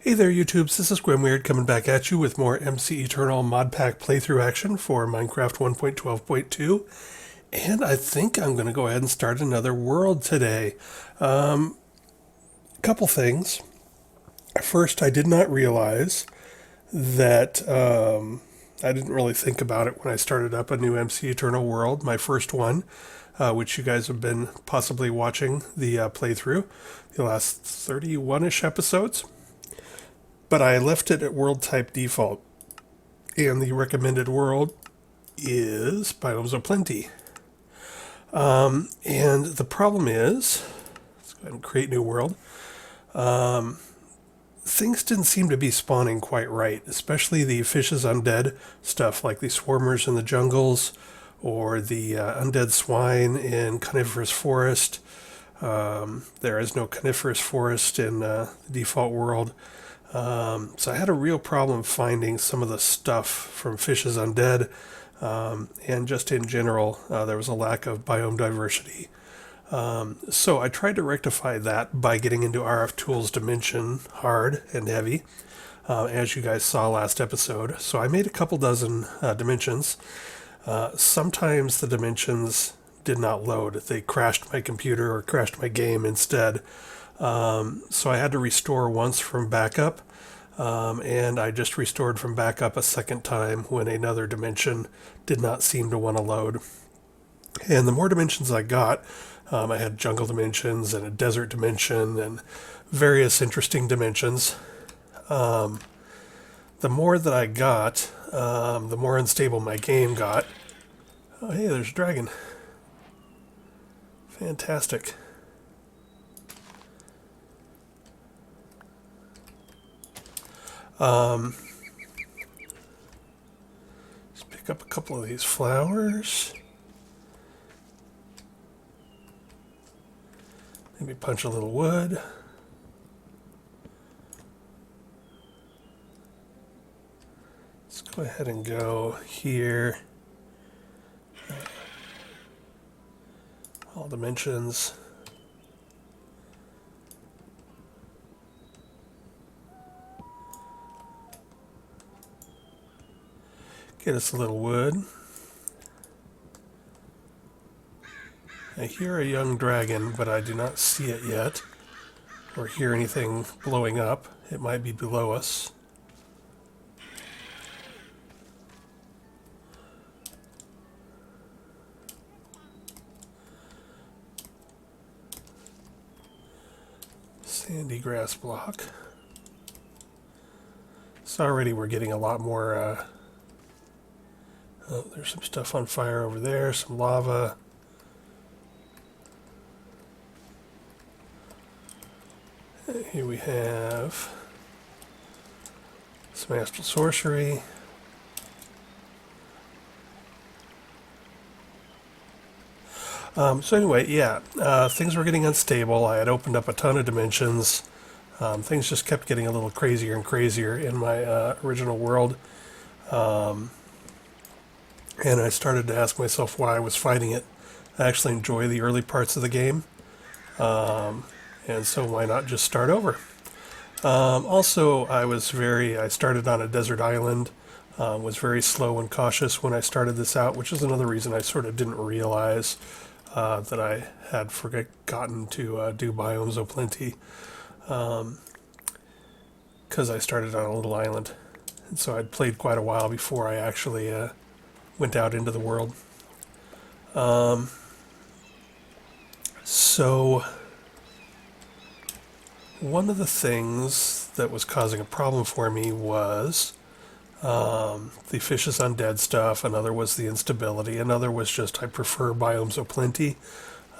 Hey there, YouTubes. This is Grimweird coming back at you with more MC Eternal modpack playthrough action for Minecraft 1.12.2. And I think I'm going to go ahead and start another world today. A couple things. First, I did not realize that I didn't really think about it when I started up a new MC Eternal world, my first one, which you guys have been possibly watching the playthrough, the last 31-ish episodes. But I left it at world type default. And the recommended world is Biomes of Plenty. And the problem is, let's go ahead and create new world. Things didn't seem to be spawning quite right, especially the fishes undead stuff like the swarmers in the jungles or the undead swine in Coniferous Forest. There is no Coniferous Forest in the default world. So I had a real problem finding some of the stuff from Fishes Undead, and just in general, there was a lack of biome diversity. So I tried to rectify that by getting into RFTools Dimension hard and heavy, as you guys saw last episode. So I made a couple dozen dimensions. Sometimes the dimensions did not load. They crashed my computer or crashed my game instead. So I had to restore once from backup, and I just restored from backup a second time when another dimension did not seem to want to load. And the more dimensions I got, I had jungle dimensions and a desert dimension and various interesting dimensions. The more that I got, the more unstable my game got. Oh, hey, there's a dragon. Fantastic. Let's pick up a couple of these flowers. Maybe punch a little wood. Let's go ahead and go here. All dimensions. Get us a little wood. I hear a young dragon, but I do not see it yet, or hear anything blowing up. It might be below us. Sandy grass block. So already we're getting a lot more. Oh, there's some stuff on fire over there, some lava. Here we have some astral sorcery. So anyway, yeah, things were getting unstable. I had opened up a ton of dimensions. Things just kept getting a little crazier and crazier in my original world. And I started to ask myself why I was fighting it. I actually enjoy the early parts of the game. And so why not just start over? Also, I started on a desert island, was very slow and cautious when I started this out, which is another reason I sort of didn't realize that I had forgotten to do Biomes of Plenty, because I started on a little island. And so I'd played quite a while before I actually went out into the world. So one of the things that was causing a problem for me was the Fishes Undead stuff. Another was the instability. Another was just I prefer Biomes of Plenty.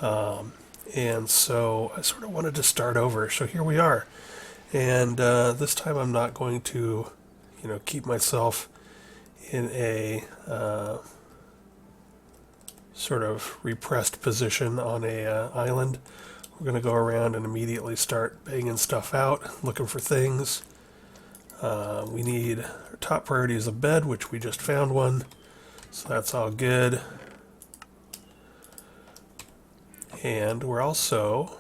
And so I sort of wanted to start over. So here we are. And this time I'm not going to, keep myself in a sort of repressed position on a island. We're going to go around and immediately start banging stuff out, looking for things. We need, our top priority is a bed, which we just found one. So that's all good. And we're also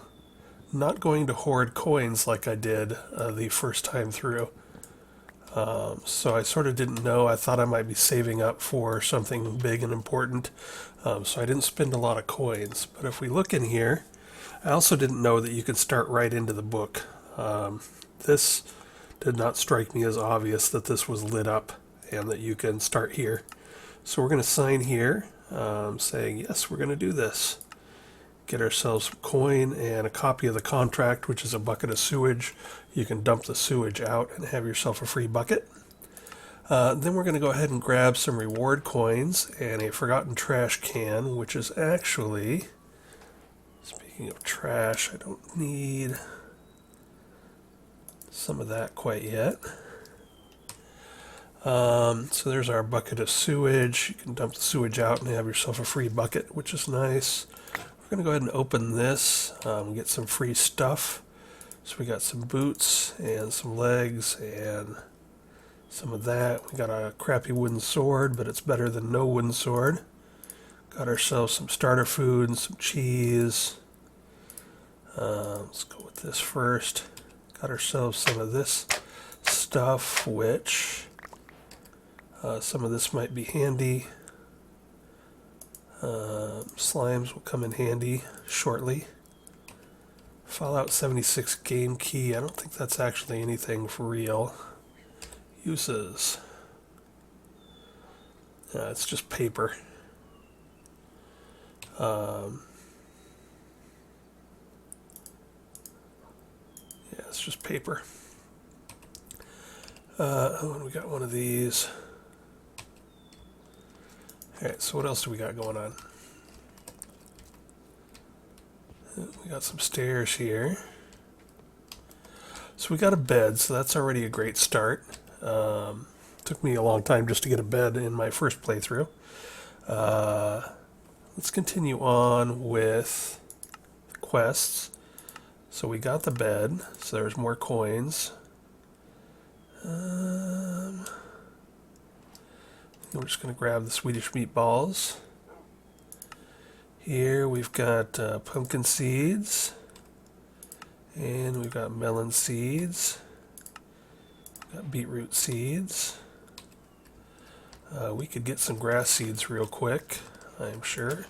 not going to hoard coins like I did the first time through. So I sort of didn't know. I thought I might be saving up for something big and important. So I didn't spend a lot of coins. But if we look in here, I also didn't know that you could start right into the book. This did not strike me as obvious that this was lit up and that you can start here. So we're going to sign here, saying, yes, we're going to do this. Get ourselves some coin and a copy of the contract, which is a bucket of sewage. You can dump the sewage out and have yourself a free bucket. Then we're going to go ahead and grab some reward coins and a forgotten trash can, which is actually, speaking of trash, I don't need some of that quite yet. So there's our bucket of sewage. You can dump the sewage out and have yourself a free bucket, which is nice. We're going to go ahead and open this, get some free stuff. So we got some boots and some legs and some of that. We got a crappy wooden sword, but it's better than no wooden sword. Got ourselves some starter food and some cheese. Let's go with this first. Got ourselves some of this stuff, which some of this might be handy. Slimes will come in handy shortly. Fallout 76 game key. I don't think that's actually anything for real. Uses. It's just paper. Yeah, it's just paper. And we got one of these. Alright, so what else do we got going on? We got some stairs here. So we got a bed, so that's already a great start. Took me a long time just to get a bed in my first playthrough. Let's continue on with quests. So we got the bed, so there's more coins. We're just going to grab the Swedish meatballs. Here we've got pumpkin seeds. And we've got melon seeds. We've got beetroot seeds. We could get some grass seeds real quick, I'm sure.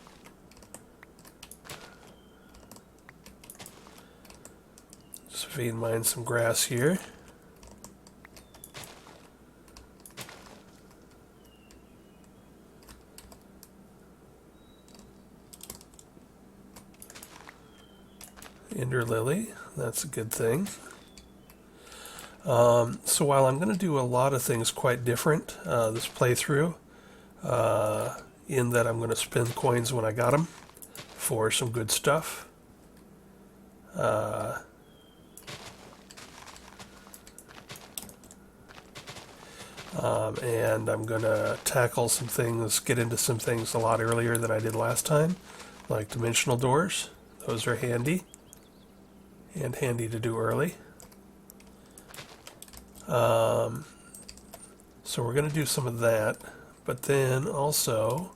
Just vein mine some grass here. Ender lily, that's a good thing. So while I'm going to do a lot of things quite different this playthrough, in that I'm going to spend coins when I got them for some good stuff. And I'm going to tackle some things, get into some things a lot earlier than I did last time, like dimensional doors. Those are handy. And handy to do early. So we're going to do some of that, but then also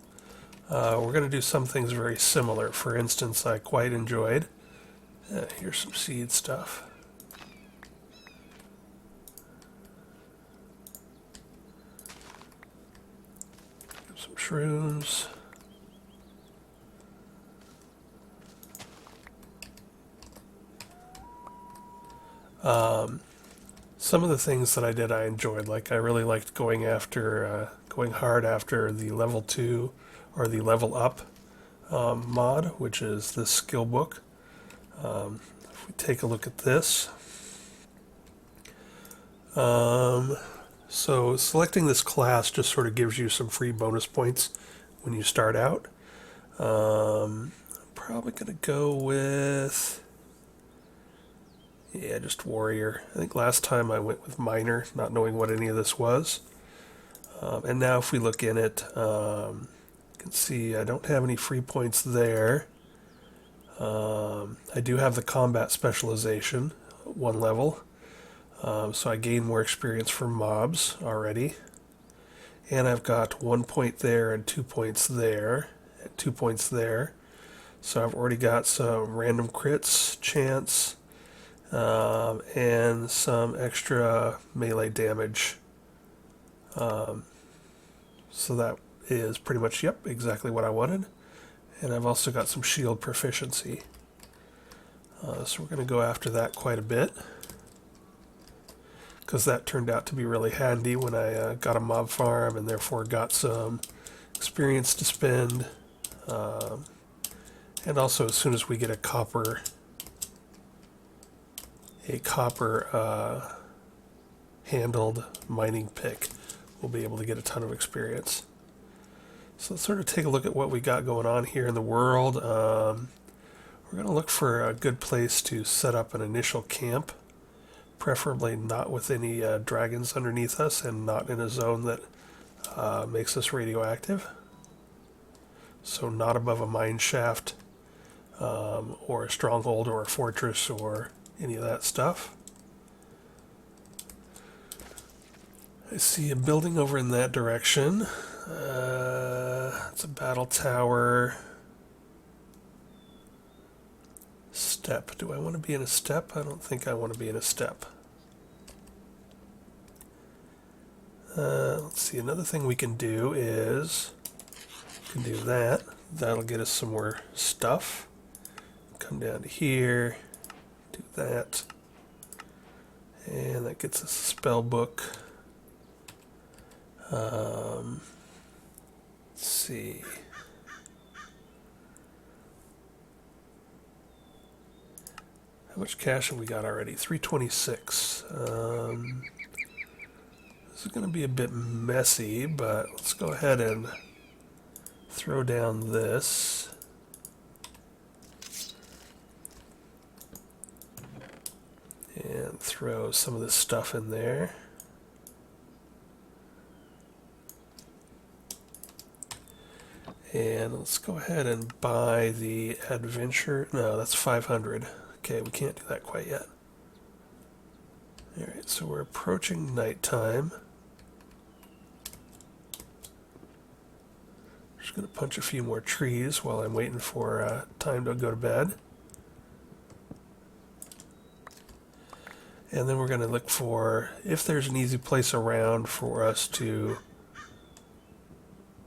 we're going to do some things very similar. For instance, I quite enjoyed, here's some seed stuff. Some shrooms. Some of the things that I did I enjoyed. Like I really liked going hard after the level 2 or the level up mod, which is this skill book. If we take a look at this. So selecting this class just sort of gives you some free bonus points when you start out. I'm probably going to go with... yeah, just warrior. I think last time I went with miner, not knowing what any of this was. And now if we look in it, you can see I don't have any free points there. I do have the combat specialization, 1 level. So I gain more experience from mobs already. And I've got 1 point there and 2 points there, and 2 points there. So I've already got some random crits, chance, and some extra melee damage. So that is pretty much, yep, exactly what I wanted. And I've also got some shield proficiency. So we're going to go after that quite a bit, because that turned out to be really handy when I got a mob farm and therefore got some experience to spend. And also, as soon as we get a copper handled mining pick, we'll be able to get a ton of experience. So let's sort of take a look at what we got going on here in the world. We're going to look for a good place to set up an initial camp, preferably not with any dragons underneath us and not in a zone that makes us radioactive. So not above a mine shaft, or a stronghold or a fortress or any of that stuff. I see a building over in that direction. It's a battle tower. Step. Do I want to be in a step? I don't think I want to be in a step. Let's see, another thing we can do is we can do that. That'll get us some more stuff. Come down to here, do that. And that gets us a spell book. Let's see. How much cash have we got already? 326. This is going to be a bit messy, but let's go ahead and throw down this. And throw some of this stuff in there. And let's go ahead and buy the adventure. No, that's 500. Okay, we can't do that quite yet. Alright, so we're approaching nighttime. Just going to punch a few more trees while I'm waiting for time to go to bed. And then we're going to look for if there's an easy place around for us to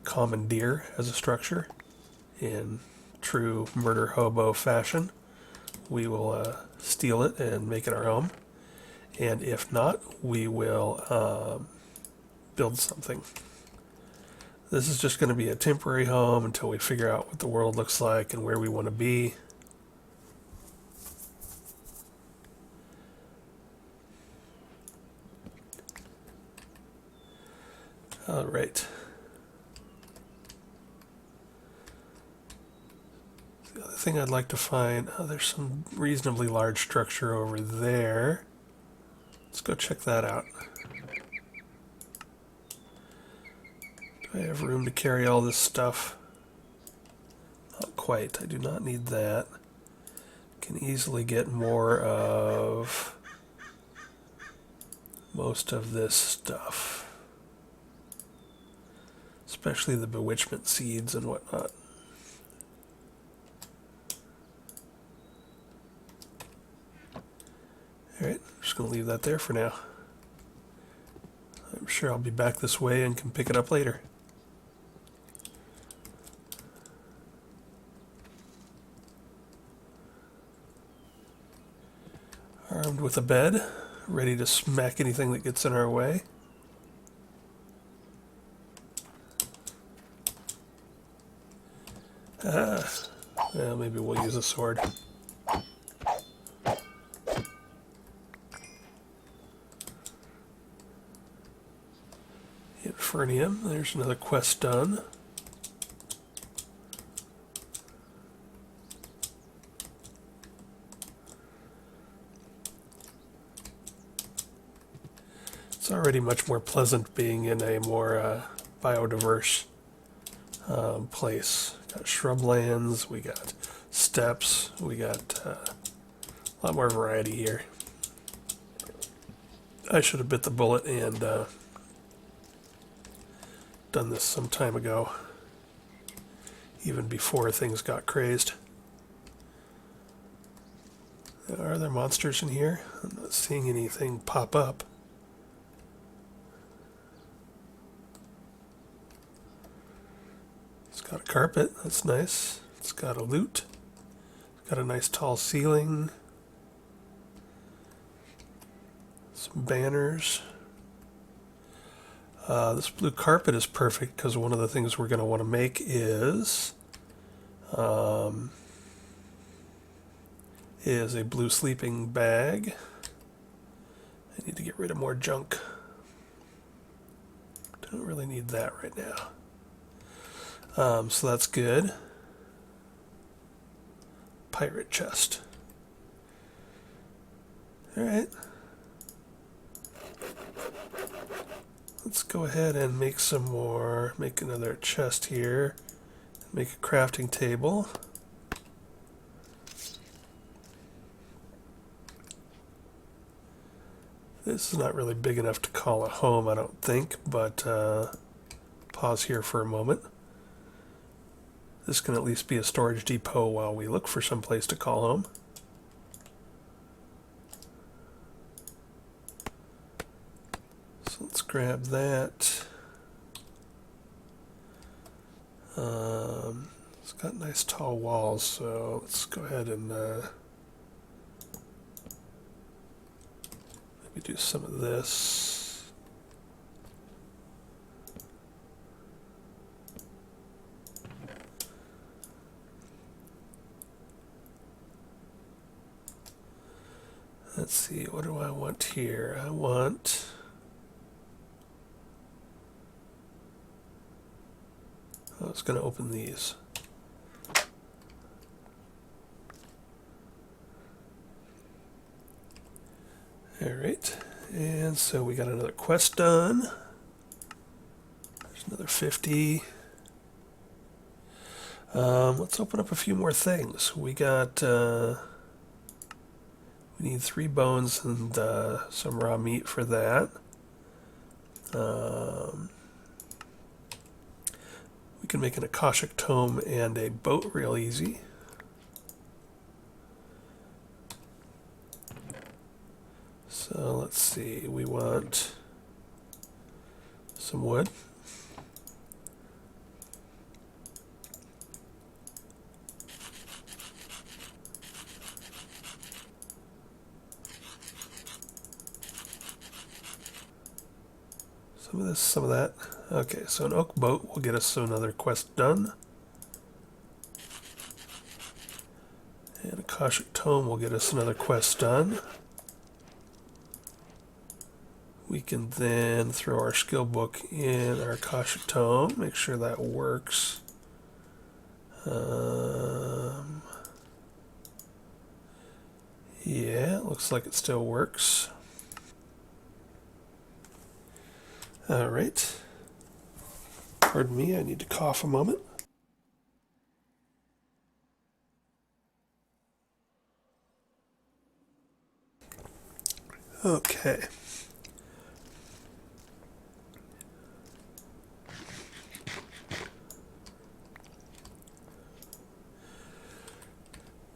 commandeer as a structure in true murder hobo fashion. We will steal it and make it our home. And if not, we will build something. This is just going to be a temporary home until we figure out what the world looks like and where we want to be. All right. The other thing I'd like to find, there's some reasonably large structure over there. Let's go check that out. Do I have room to carry all this stuff? Not quite. I do not need that. Can easily get more of most of this stuff. Especially the bewitchment seeds and whatnot. Alright, I'm just going to leave that there for now. I'm sure I'll be back this way and can pick it up later. Armed with a bed, ready to smack anything that gets in our way. Well, maybe we'll use a sword. Infernium, there's another quest done. It's already much more pleasant being in a more biodiverse place. Got shrublands, we got steppes, we got a lot more variety here. I should have bit the bullet and done this some time ago, even before things got crazed. Are there monsters in here? I'm not seeing anything pop up. It's got a carpet. That's nice. It's got a loot. It's got a nice tall ceiling. Some banners. This blue carpet is perfect because one of the things we're going to want to make is a blue sleeping bag. I need to get rid of more junk. Don't really need that right now. So that's good. Pirate chest. Alright. Let's go ahead and make some more. Make another chest here. Make a crafting table. This is not really big enough to call a home, I don't think, but pause here for a moment. This can at least be a storage depot while we look for some place to call home. So let's grab that. It's got nice tall walls, so let's go ahead and maybe do some of this. Let's see, what do I want here? I want... I was going to open these. Alright, and so we got another quest done. There's another 50. Let's open up a few more things. We got... we need 3 bones and some raw meat for that. We can make an Akashic Tome and a boat real easy. So let's see, we want some wood. Some of this, some of that. Okay, so an oak boat will get us another quest done. And Akashic Tome will get us another quest done. We can then throw our skill book in our Akashic Tome, make sure that works. Yeah, it looks like it still works. Alright. Pardon me, I need to cough a moment. Okay.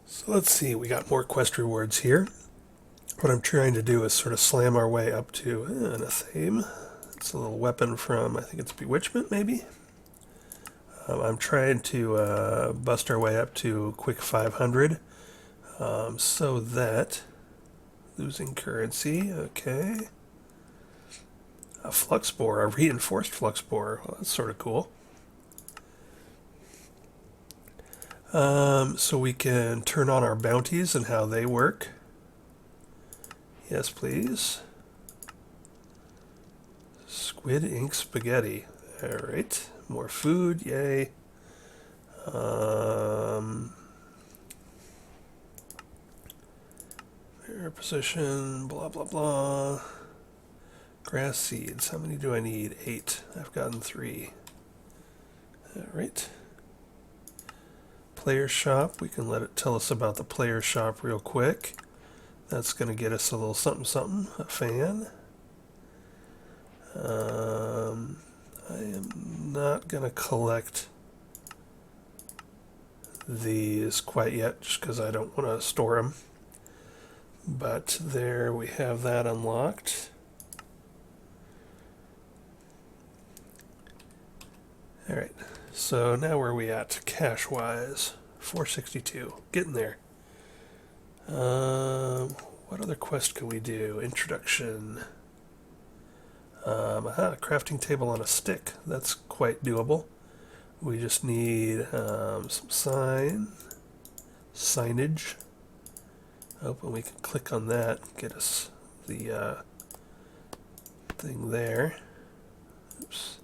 So let's see, we got more quest rewards here. What I'm trying to do is sort of slam our way up to an Athame. It's a little weapon from, I think it's Bewitchment, maybe? I'm trying to bust our way up to quick 500 so that losing currency, okay. A flux spore, a reinforced flux spore. Well, that's sort of cool. So we can turn on our bounties and how they work. Yes, please. Squid ink spaghetti. Alright. More food, yay. Air position, blah blah blah. Grass seeds. How many do I need? 8. I've gotten 3. Alright. Player shop. We can let it tell us about the player shop real quick. That's going to get us a little something something. A fan. I am not going to collect these quite yet just because I don't want to store them. But there we have that unlocked. Alright, so now where are we at cash-wise? 462. Getting there. What other quest can we do? Introduction. Crafting table on a stick. That's quite doable. We just need some signage. Oh, and we can click on that, get us the thing there. Oops.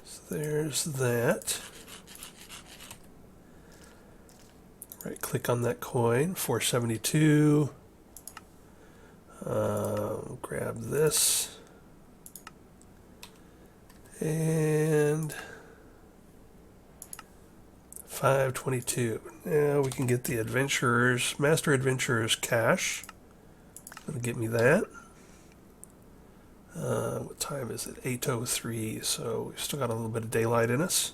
So there's that. Right click on that coin, 472. Grab this. And 522. Now we can get the Master Adventurer's cash. That'll get me that. What time is it? 8:03, so we've still got a little bit of daylight in us.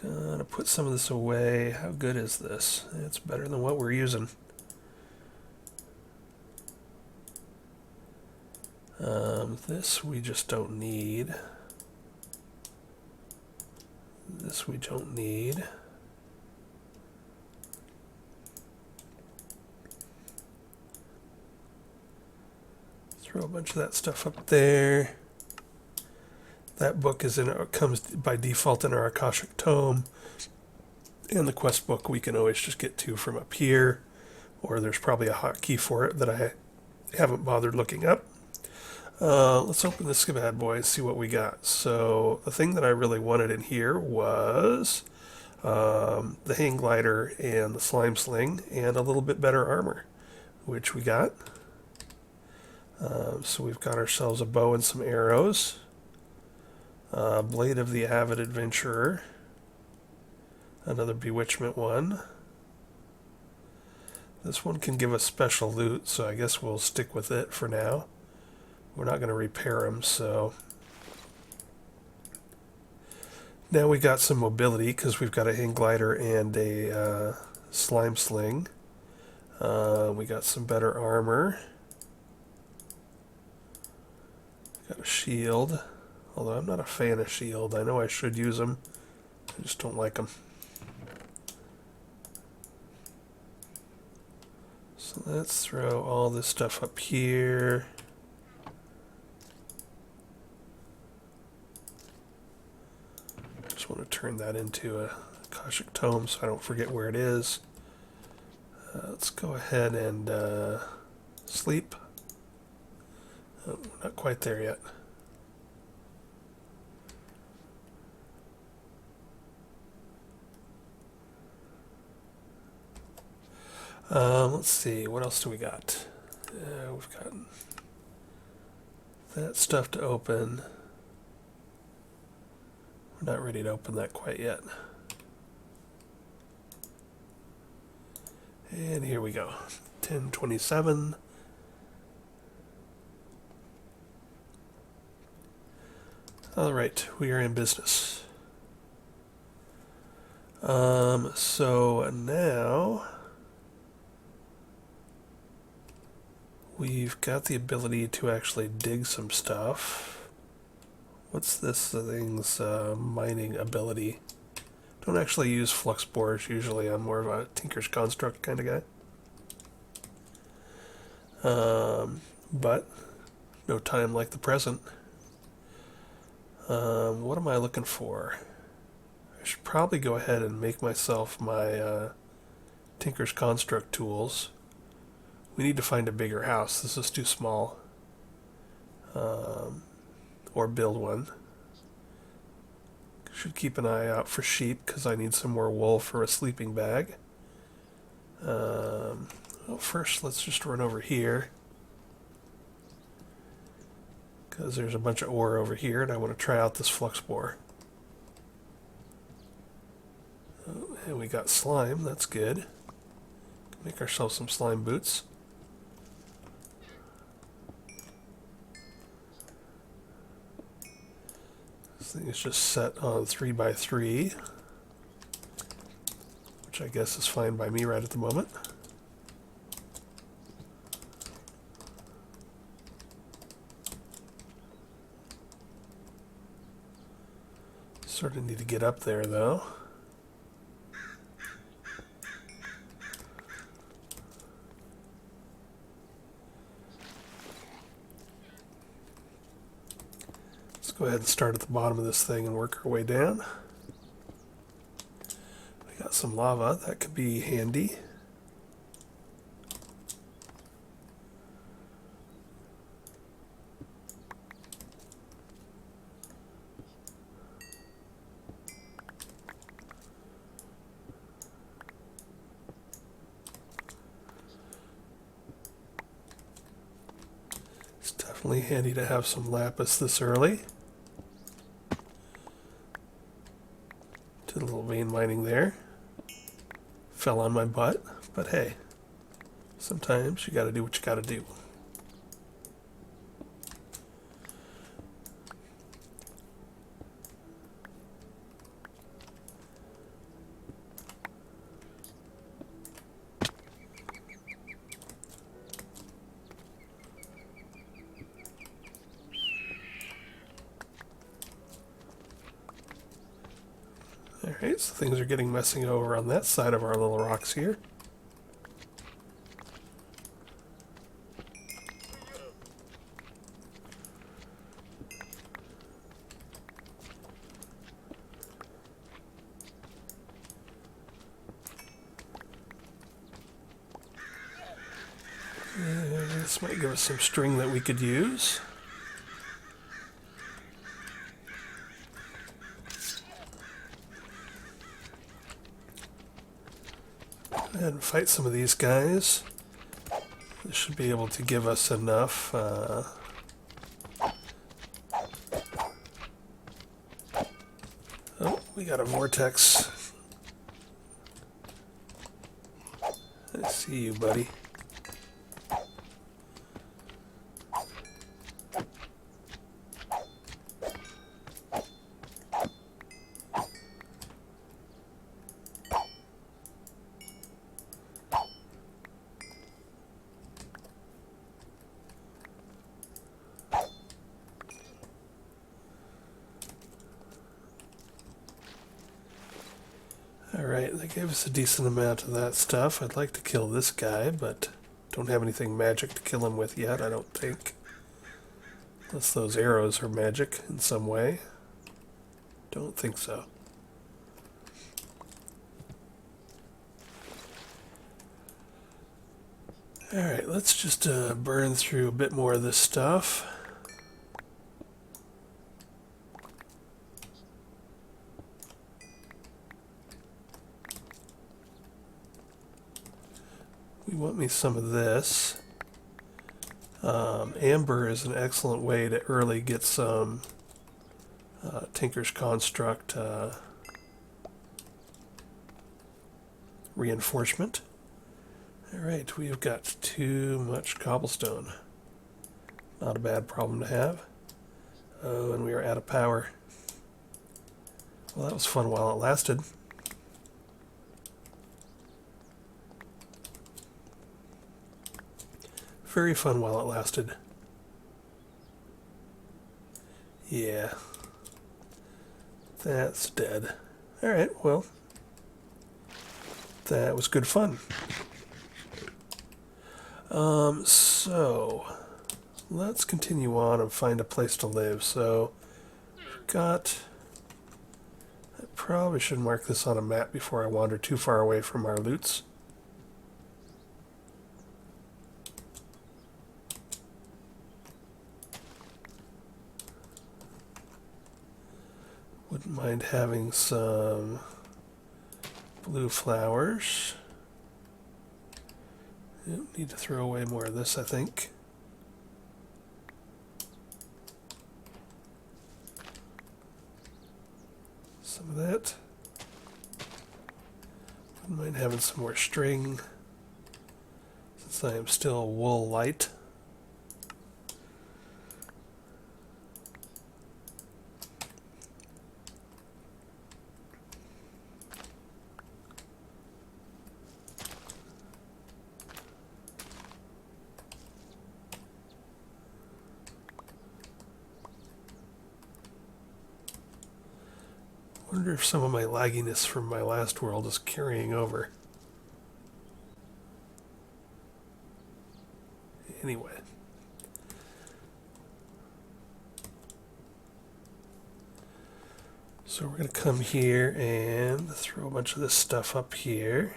Gonna put some of this away. How good is this? It's better than what we're using. This we just don't need. This we don't need. Throw a bunch of that stuff up there. That book comes by default in our Akashic Tome. And the quest book we can always just get to from up here. Or there's probably a hotkey for it that I haven't bothered looking up. Let's open this bad boy and see what we got. So the thing that I really wanted in here was the hang glider and the slime sling and a little bit better armor, which we got. So we've got ourselves a bow and some arrows. Blade of the Avid Adventurer. Another Bewitchment one. This one can give us special loot, so I guess we'll stick with it for now. We're not going to repair them, so... Now we got some mobility, because we've got a hang glider and a slime sling. We got some better armor. Got a shield. Although I'm not a fan of shield. I know I should use them. I just don't like them. So let's throw all this stuff up here. Just want to turn that into a Akashic Tome so I don't forget where it is. Let's go ahead and sleep. Oh, we're not quite there yet. Let's see, what else do we got? We've got that stuff to open. We're not ready to open that quite yet. And here we go. 1027. Alright, we are in business. So now we've got the ability to actually dig some stuff. What's this thing's mining ability? Don't actually use flux borers usually. I'm more of a Tinker's Construct kind of guy. But no time like the present. What am I looking for? I should probably go ahead and make myself my Tinker's Construct tools. We need to find a bigger house. This is too small. Or build one. Should keep an eye out for sheep because I need some more wool for a sleeping bag. Well, first let's just run over here. Because there's a bunch of ore over here and I want to try out this flux borer. Oh, and we got slime, that's good. Make ourselves some slime boots. This thing is just set on 3x3. which I guess is fine by me right at the moment. Sort of need to get up there, though. Let's go ahead and start at the bottom of this thing and work our way down. We got some lava. That could be handy. Definitely handy to have some lapis this early. Did a little vein mining there. Fell on my butt, but hey, sometimes you gotta do what you gotta do. Alright, so things are getting messing over on that side of our little rocks here. This might give us some string that we could use. Go ahead and fight some of these guys. This should be able to give us enough. Oh, we got a vortex. I see you, buddy. Alright, they gave us a decent amount of that stuff. I'd like to kill this guy, but don't have anything magic to kill him with yet, I don't think. Unless those arrows are magic in some way. Don't think so. Alright, let's just burn through a bit more of this stuff. We want me some of this. Amber is an excellent way to early get some Tinker's Construct reinforcement. Alright, we've got too much cobblestone. Not a bad problem to have. Oh, and we are out of power. Well, that was fun while it lasted. Very fun while it lasted. Yeah. That's dead. Alright, well. That was good fun. So let's continue on and find a place to live. So I probably should mark this on a map before I wander too far away from our loots. Wouldn't mind having some blue flowers. Need to throw away more of this, I think. Some of that. Wouldn't mind having some more string, since I am still wool light. Wonder if some of my lagginess from my last world is carrying over. Anyway. So we're going to come here and throw a bunch of this stuff up here.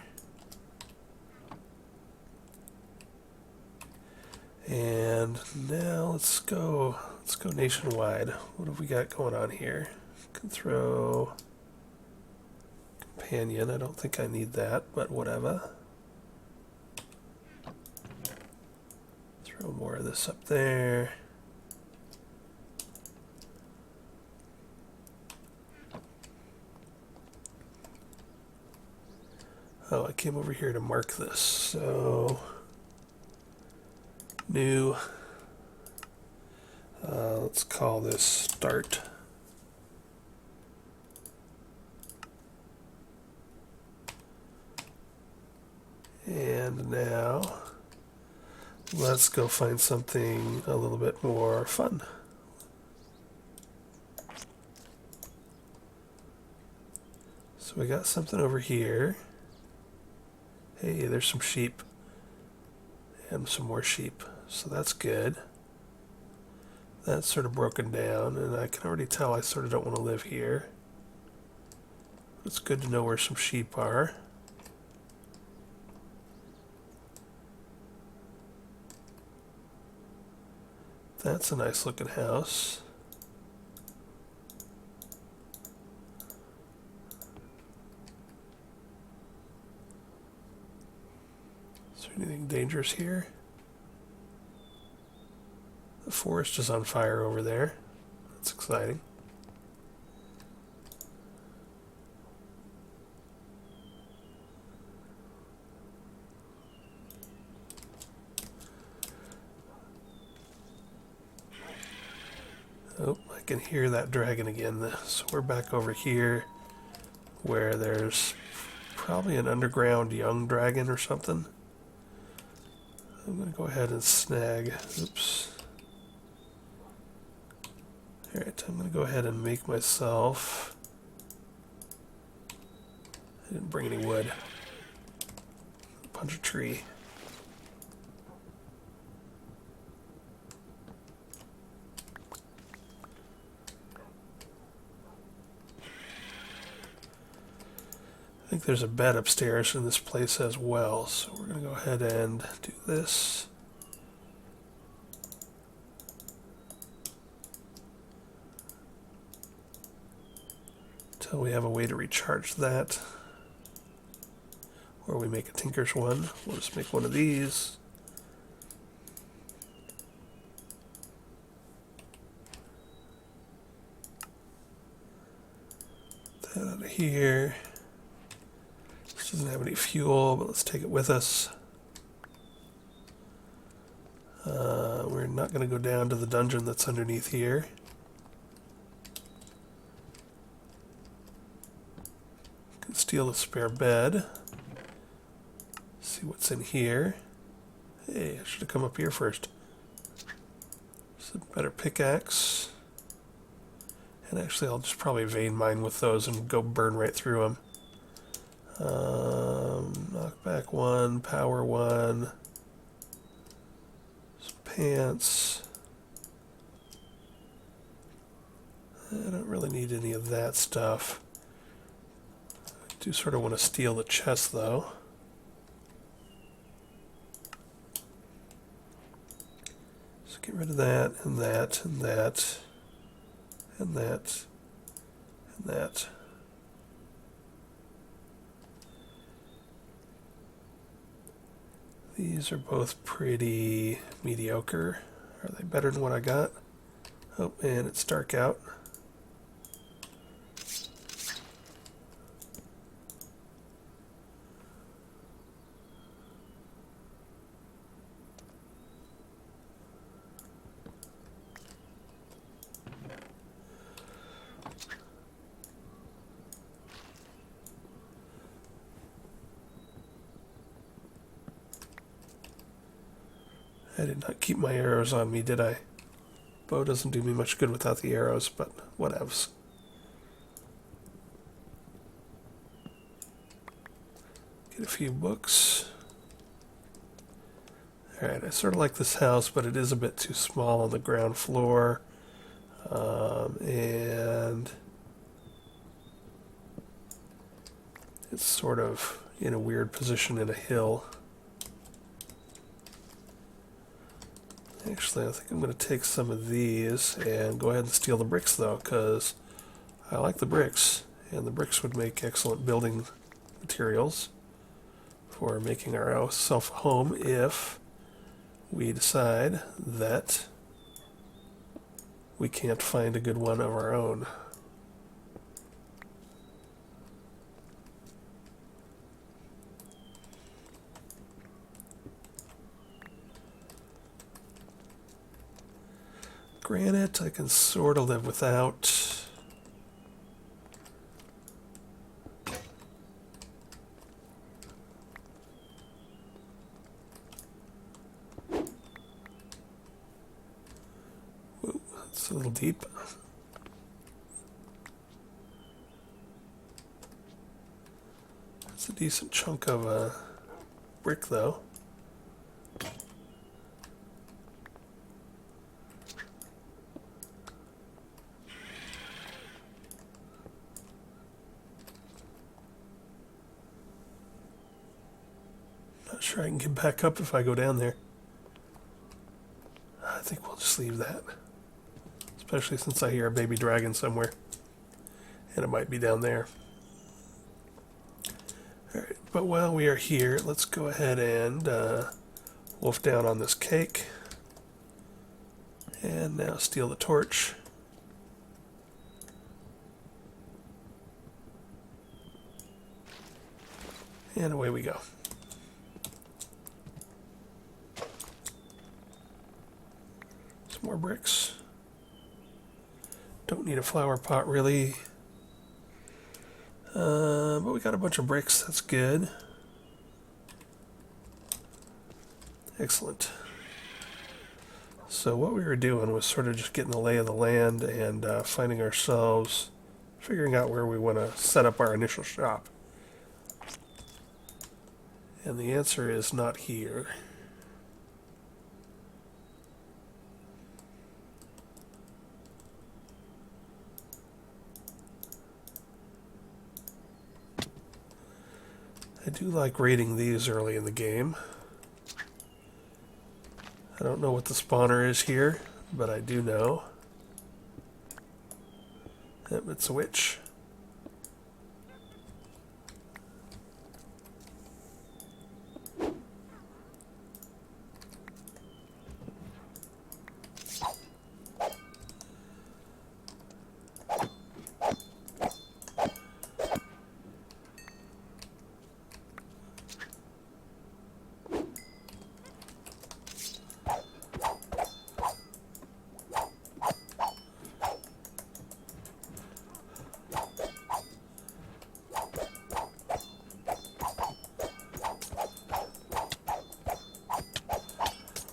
And now let's go nationwide. What have we got going on here? Can throw companion. I don't think I need that, but whatever. Throw more of this up there. Oh, I came over here to mark this. So new. Let's call this start. And now let's go find something a little bit more fun. So we got something over here. Hey, there's some sheep. And some more sheep. So that's good. That's sort of broken down, and I can already tell I sort of don't want to live here. It's good to know where some sheep are. That's a nice looking house. Is there anything dangerous here? The forest is on fire over there. That's exciting. Oh, I can hear that dragon again. So we're back over here where there's probably an underground young dragon or something. I'm going to go ahead and snag. Oops. Alright, I'm going to go ahead and make myself... I didn't bring any wood. Punch a tree. I think there's a bed upstairs in this place as well, so we're going to go ahead and do this. Until we have a way to recharge that. Or we make a tinker's one. We'll just make one of these. That out of here. This doesn't have any fuel, but let's take it with us. We're not going to go down to the dungeon that's underneath here. Can steal a spare bed. See what's in here. Hey, I should have come up here first. There's a better pickaxe. And actually, I'll just probably vein mine with those and go burn right through them. Knockback 1, power 1. Some pants. I don't really need any of that stuff. I do sort of want to steal the chest, though. So get rid of that, and that, and that, and that, and that. These are both pretty mediocre. Are they better than what I got? Oh, and it's dark out. I did not keep my arrows on me, did I? Bow doesn't do me much good without the arrows, but whatevs. Get a few books. Alright, I sort of like this house, but it is a bit too small on the ground floor. And it's sort of in a weird position in a hill. Actually, I think I'm going to take some of these and go ahead and steal the bricks, though, because I like the bricks, and the bricks would make excellent building materials for making ourselves a home if we decide that we can't find a good one of our own. Granite, I can sort of live without. Whoa, that's a little deep. That's a decent chunk of brick, though. Not sure I can get back up if I go down there. I think we'll just leave that. Especially since I hear a baby dragon somewhere. And it might be down there. Alright, but while we are here, let's go ahead and wolf down on this cake. And now steal the torch. And away we go. Some more bricks. Don't need a flower pot really. But we got a bunch of bricks, that's good. Excellent. So what we were doing was sort of just getting the lay of the land and finding ourselves, figuring out where we want to set up our initial shop. And the answer is not here. I do like raiding these early in the game. I don't know what the spawner is here, but I do know. Yep, it's a witch.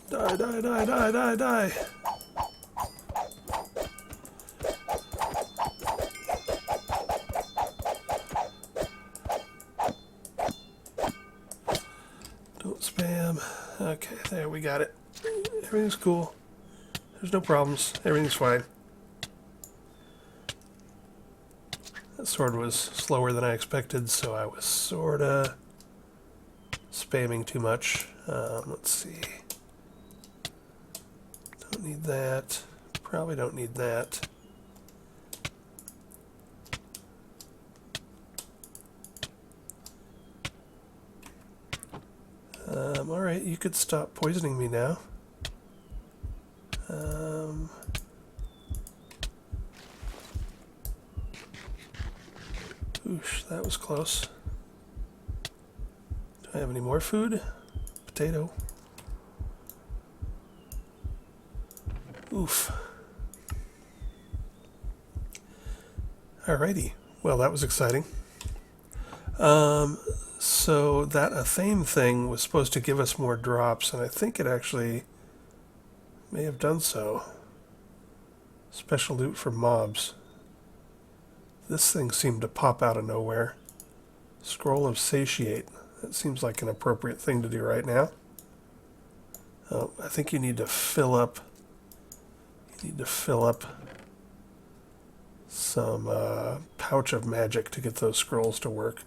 Die, die, die, die, die, die. Don't spam. Okay, there, we got it. Everything's cool. There's no problems. Everything's fine. That sword was slower than I expected, so I was sorta spamming too much. Let's see. Don't need that. Probably don't need that. Alright, you could stop poisoning me now. Oosh, that was close. Do I have any more food? Potato. Oof. Alrighty. Well, that was exciting. So that Athame thing was supposed to give us more drops, and I think it actually may have done so. Special loot for mobs. This thing seemed to pop out of nowhere. Scroll of Satiate. That seems like an appropriate thing to do right now. Oh, I think you need to fill up. You need to fill up some pouch of magic to get those scrolls to work.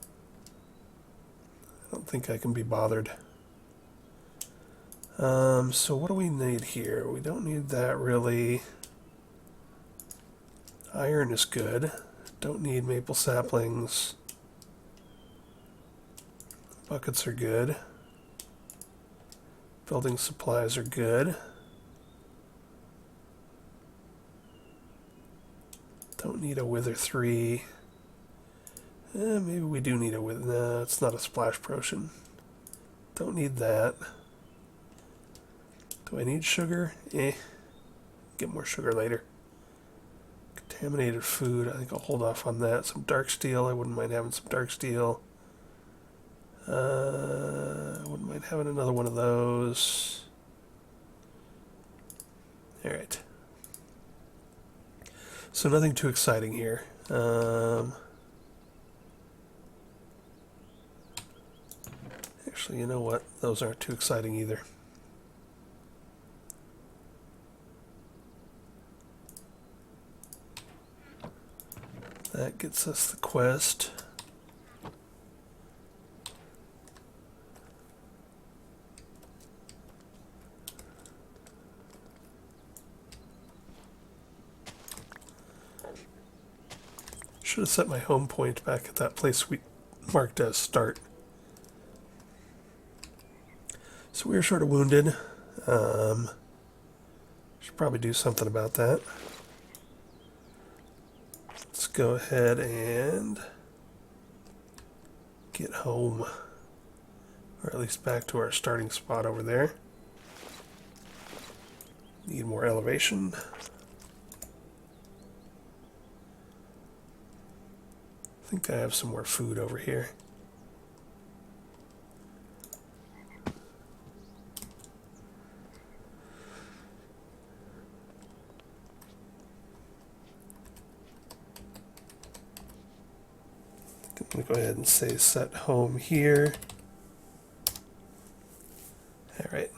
I don't think I can be bothered. So what do we need here? We don't need that really. Iron is good. Don't need maple saplings. Buckets are good. Building supplies are good. Don't need a wither 3. Maybe we do need a wither. No, it's not a splash potion. Don't need that. Do I need sugar? Get more sugar later. Contaminated food. I think I'll hold off on that. Some dark steel. I wouldn't mind having some dark steel. I wouldn't mind having another one of those. Alright. So nothing too exciting here. Actually, you know what? Those aren't too exciting either. That gets us the quest. Should have set my home point back at that place we marked as start. So we were sort of wounded. Should probably do something about that. Let's go ahead and get home. Or at least back to our starting spot over there. Need more elevation. I think I have some more food over here. I'm going to go ahead and say set home here. Alright.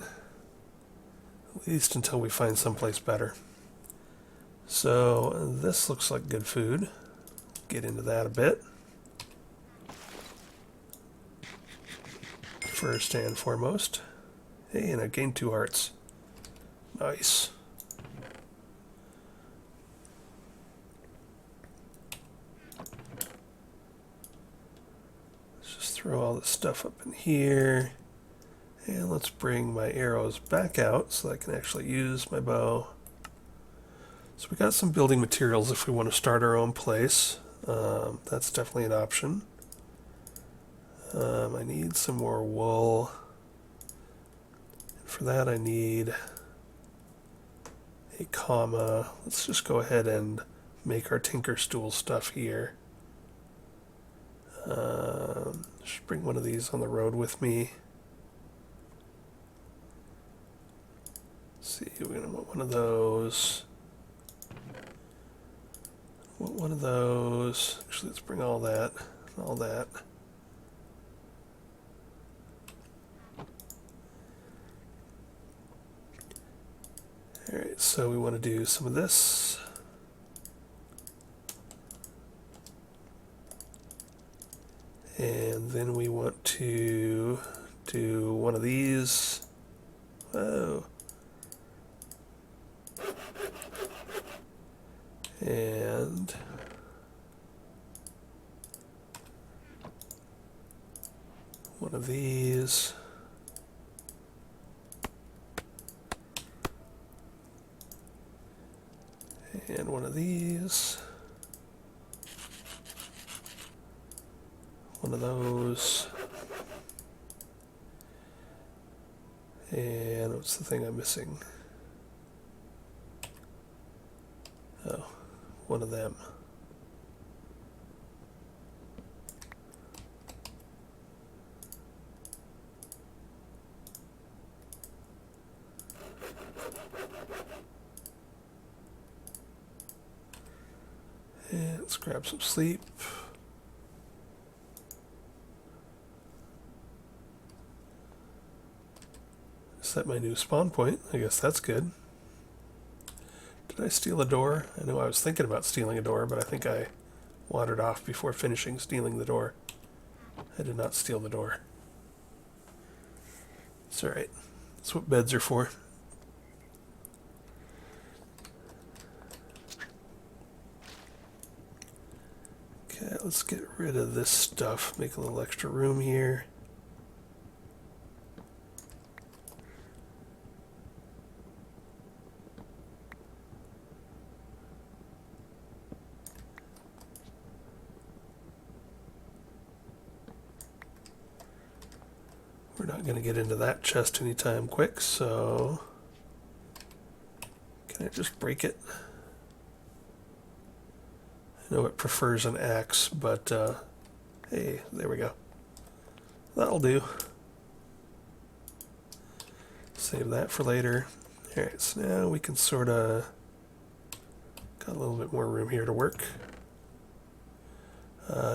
At least until we find someplace better. So this looks like good food. Get into that a bit. First and foremost. Hey, and I gained 2 hearts. Nice. Let's just throw all this stuff up in here. And let's bring my arrows back out so I can actually use my bow. So we got some building materials if we want to start our own place. That's definitely an option. I need some more wool. And for that I need a comma. Let's just go ahead and make our tinker stool stuff here. Just bring one of these on the road with me. Let's see, we're going to want one of those. Want one of those. Actually, let's bring all that. All that. Alright, so we want to do some of this. And then we want to do one of these. Whoa. And one of these. And one of these. One of those. And what's the thing I'm missing? Oh, one of them. And let's grab some sleep. Set my new spawn point. I guess that's good. Did I steal a door? I know I was thinking about stealing a door, but I think I wandered off before finishing stealing the door. I did not steal the door. It's alright. That's what beds are for. Okay, let's get rid of this stuff. Make a little extra room here. We're not going to get into that chest anytime quick, so can I just break it? I know it prefers an axe, but hey, there we go. That'll do. Save that for later. Alright, so now we can sort of got a little bit more room here to work.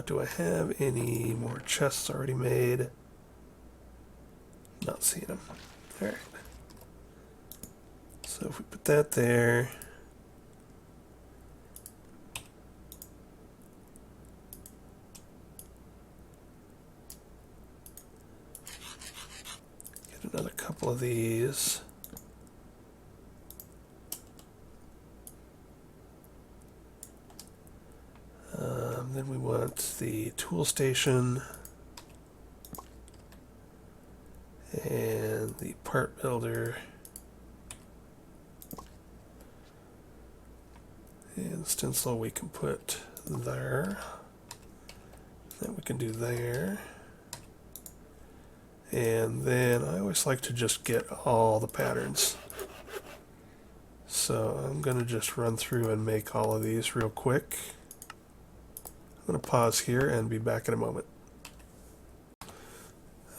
Do I have any more chests already made? Not seeing them. Alright. So if we put that there. Get another couple of these. Then we want the tool station. And the part builder. And the stencil we can put there. That we can do there. And then I always like to just get all the patterns. So I'm going to just run through and make all of these real quick. I'm going to pause here and be back in a moment.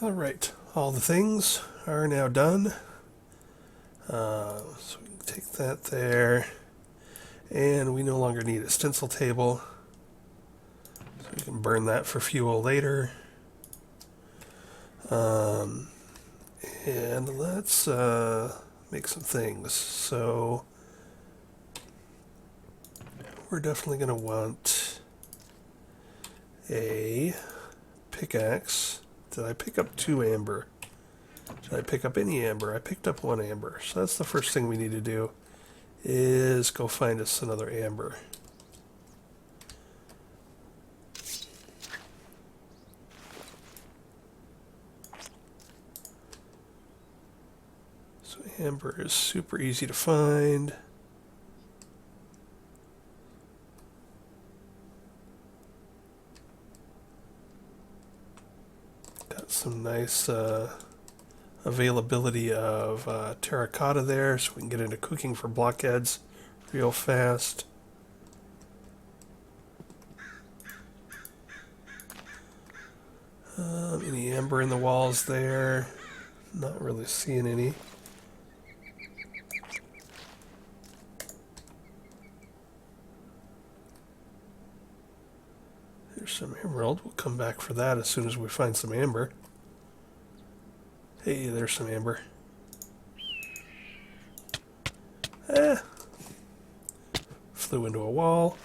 Alright, all the things are now done. So we can take that there. And we no longer need a stencil table. So we can burn that for fuel later. And let's make some things. So we're definitely going to want a pickaxe. Did I pick up 2 amber? Did I pick up any amber? I picked up 1 amber. So that's the first thing we need to do, is go find us another amber. So amber is super easy to find. Got some nice availability of terracotta there, so we can get into cooking for blockheads real fast. Any amber in the walls there? Not really seeing any. There's some emerald. We'll come back for that as soon as we find some amber. Hey, there's some amber. Flew into a wall.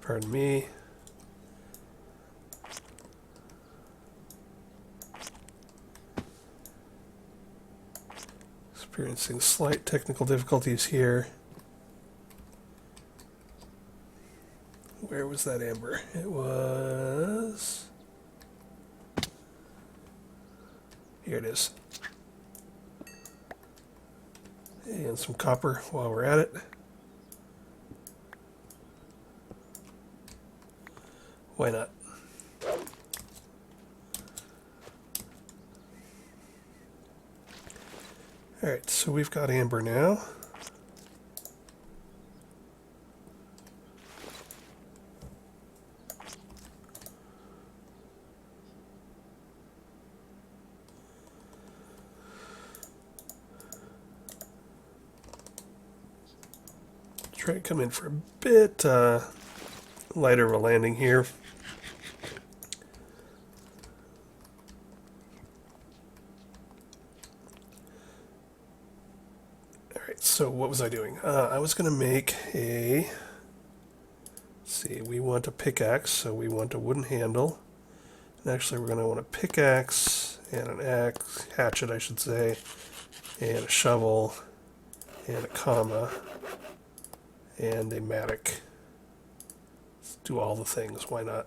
Pardon me. Experiencing slight technical difficulties here. Where was that amber? It was... Here it is. And some copper while we're at it. Why not? Alright, so we've got amber now. Try to come in for a bit lighter of a landing here. Alright, so what was I doing? I was going to make a... Let's see, we want a pickaxe, so we want a wooden handle. And actually we're going to want a pickaxe and an axe, hatchet I should say, and a shovel, and a comma, and a mattock. Let's do all the things, why not?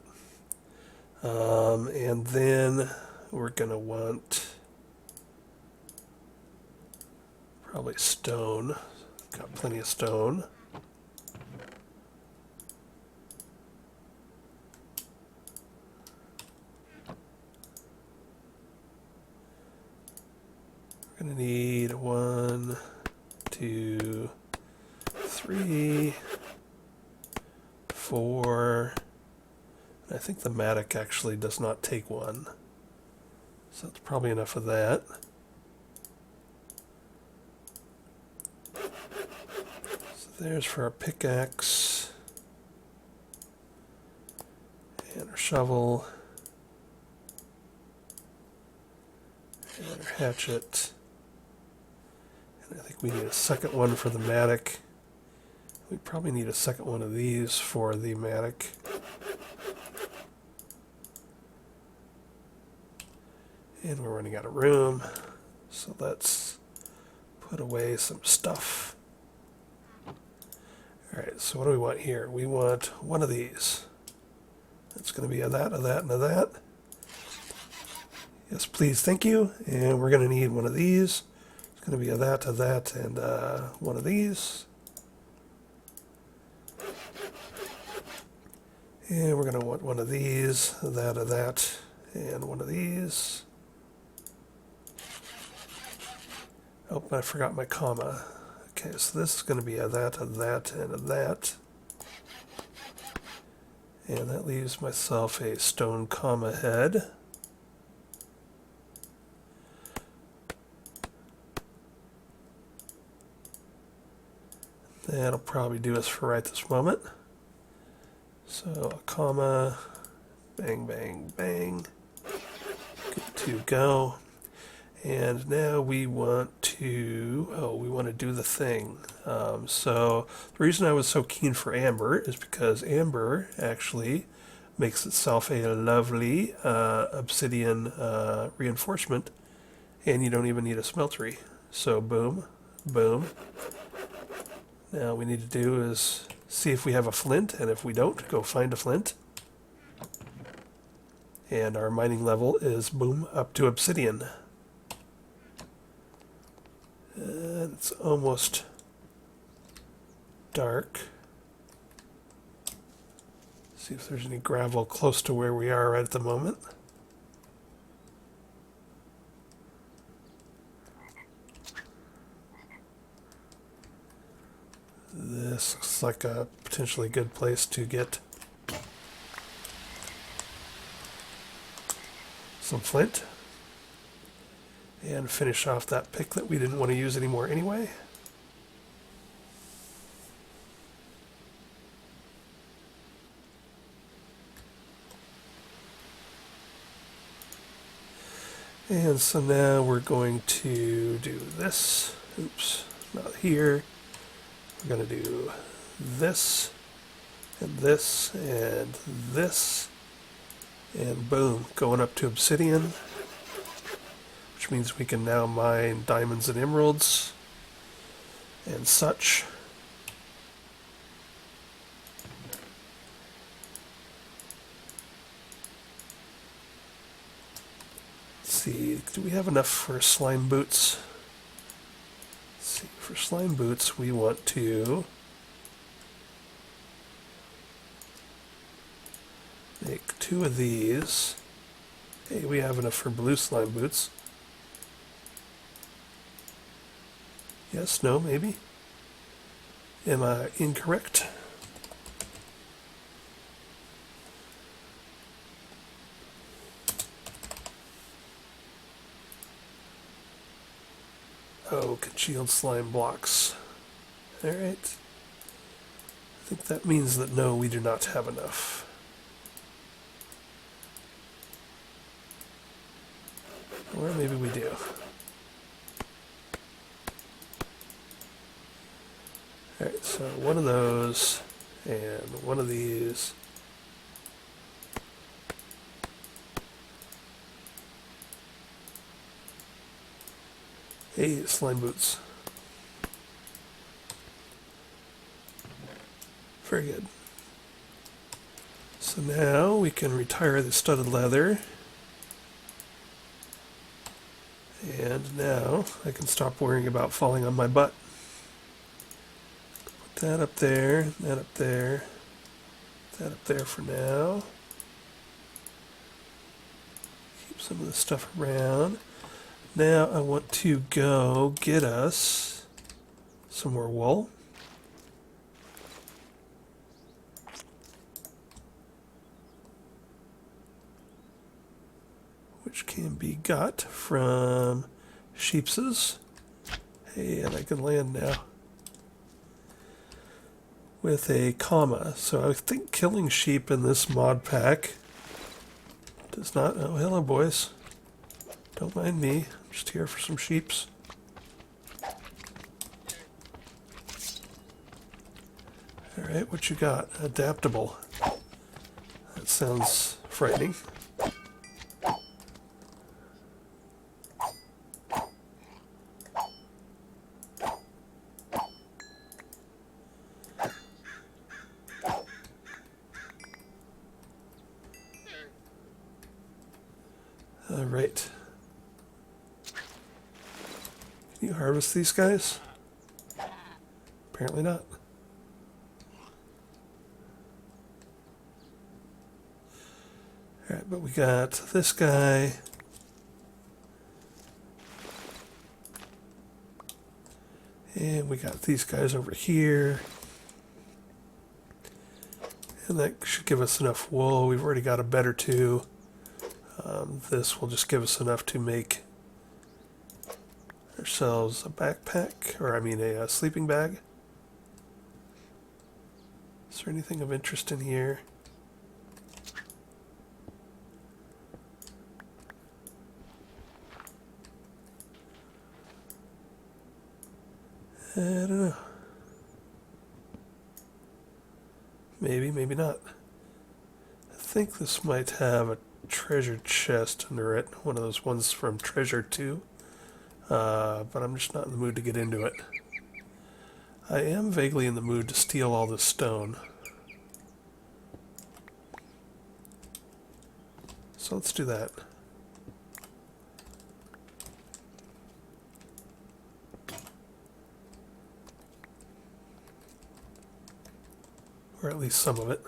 And then we're going to want probably stone. Got plenty of stone. We're going to need 1, 2, 3, 4. I think the mattock actually does not take 1. So that's probably enough of that. So there's for our pickaxe. And our shovel. And our hatchet. And I think we need a second one for the mattock. We probably need a second one of these for the mattock. And we're running out of room, so let's put away some stuff. Alright, so what do we want here? We want one of these. It's going to be a that, a that, and a that. Yes, please, thank you. And we're going to need one of these. It's going to be a that, and one of these. And we're going to want one of these, a that, and one of these. Oh, I forgot my comma. Okay, so this is going to be a that, and a that. And that leaves myself a stone comma head. That'll probably do us for right this moment. So a comma, bang, bang, bang. Good to go. And now we want to do the thing. So the reason I was so keen for amber is because amber actually makes itself a lovely obsidian reinforcement, and you don't even need a smeltery. So boom, boom. Now we need to do is see if we have a flint, and if we don't, go find a flint. And our mining level is, boom, up to obsidian. And it's almost dark. See if there's any gravel close to where we are right at the moment. This looks like a potentially good place to get some flint and finish off that pick that we didn't want to use anymore anyway. And so now we're going to do this. Oops, not here. We're going to do this, and this, and this, and boom, going up to obsidian, which means we can now mine diamonds and emeralds and such. Let's see, do we have enough for slime boots? Let's see, for slime boots we want to make 2 of these. Hey, we have enough for blue slime boots. Yes, no, maybe. Am I incorrect? Oh, congealed slime blocks. Alright. I think that means that no, we do not have enough. Or maybe we do. So one of those and one of these. Hey, slime boots. Very good. So now we can retire the studded leather. And now I can stop worrying about falling on my butt. Put that up there, that up there, that up there for now. Keep some of this stuff around. Now I want to go get us some more wool. Which can be got from sheepses. Hey, and I can land now with a comma. So I think killing sheep in this mod pack does not... Oh, hello, boys. Don't mind me. I'm just here for some sheeps. Alright, what you got? Adaptable. That sounds frightening. Alright. Can you harvest these guys? Apparently not. Alright, but we got this guy. And we got these guys over here. And that should give us enough wool. We've already got a bed or two. This will just give us enough to make ourselves a backpack, or I mean a sleeping bag. Is there anything of interest in here? I don't know. Maybe, maybe not. I think this might have a treasure chest under it, one of those ones from Treasure 2, but I'm just not in the mood to get into it. I am vaguely in the mood to steal all this stone. So let's do that. Or at least some of it.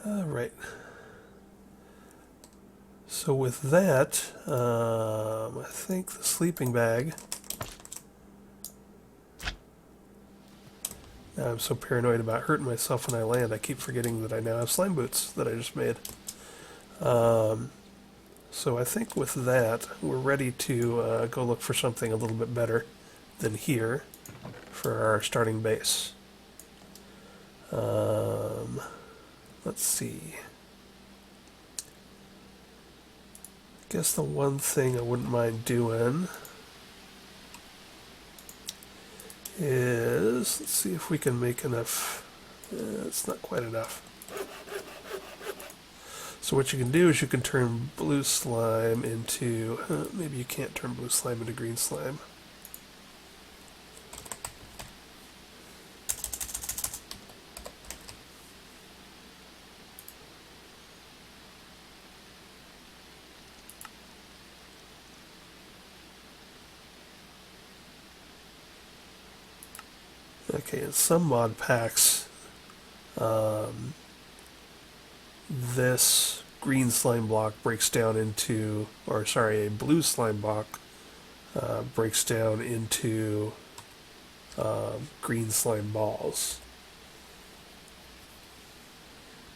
Alright. So with that, I think the sleeping bag... Now I'm so paranoid about hurting myself when I land, I keep forgetting that I now have slime boots that I just made. So I think with that, we're ready to go look for something a little bit better than here for our starting base. Let's see. I guess the one thing I wouldn't mind doing is, let's see if we can make enough. It's not quite enough. So what you can do is you can turn blue slime into, maybe you can't turn blue slime into green slime. Okay, in some mod packs, this green slime block breaks down into, or sorry, a blue slime block breaks down into green slime balls.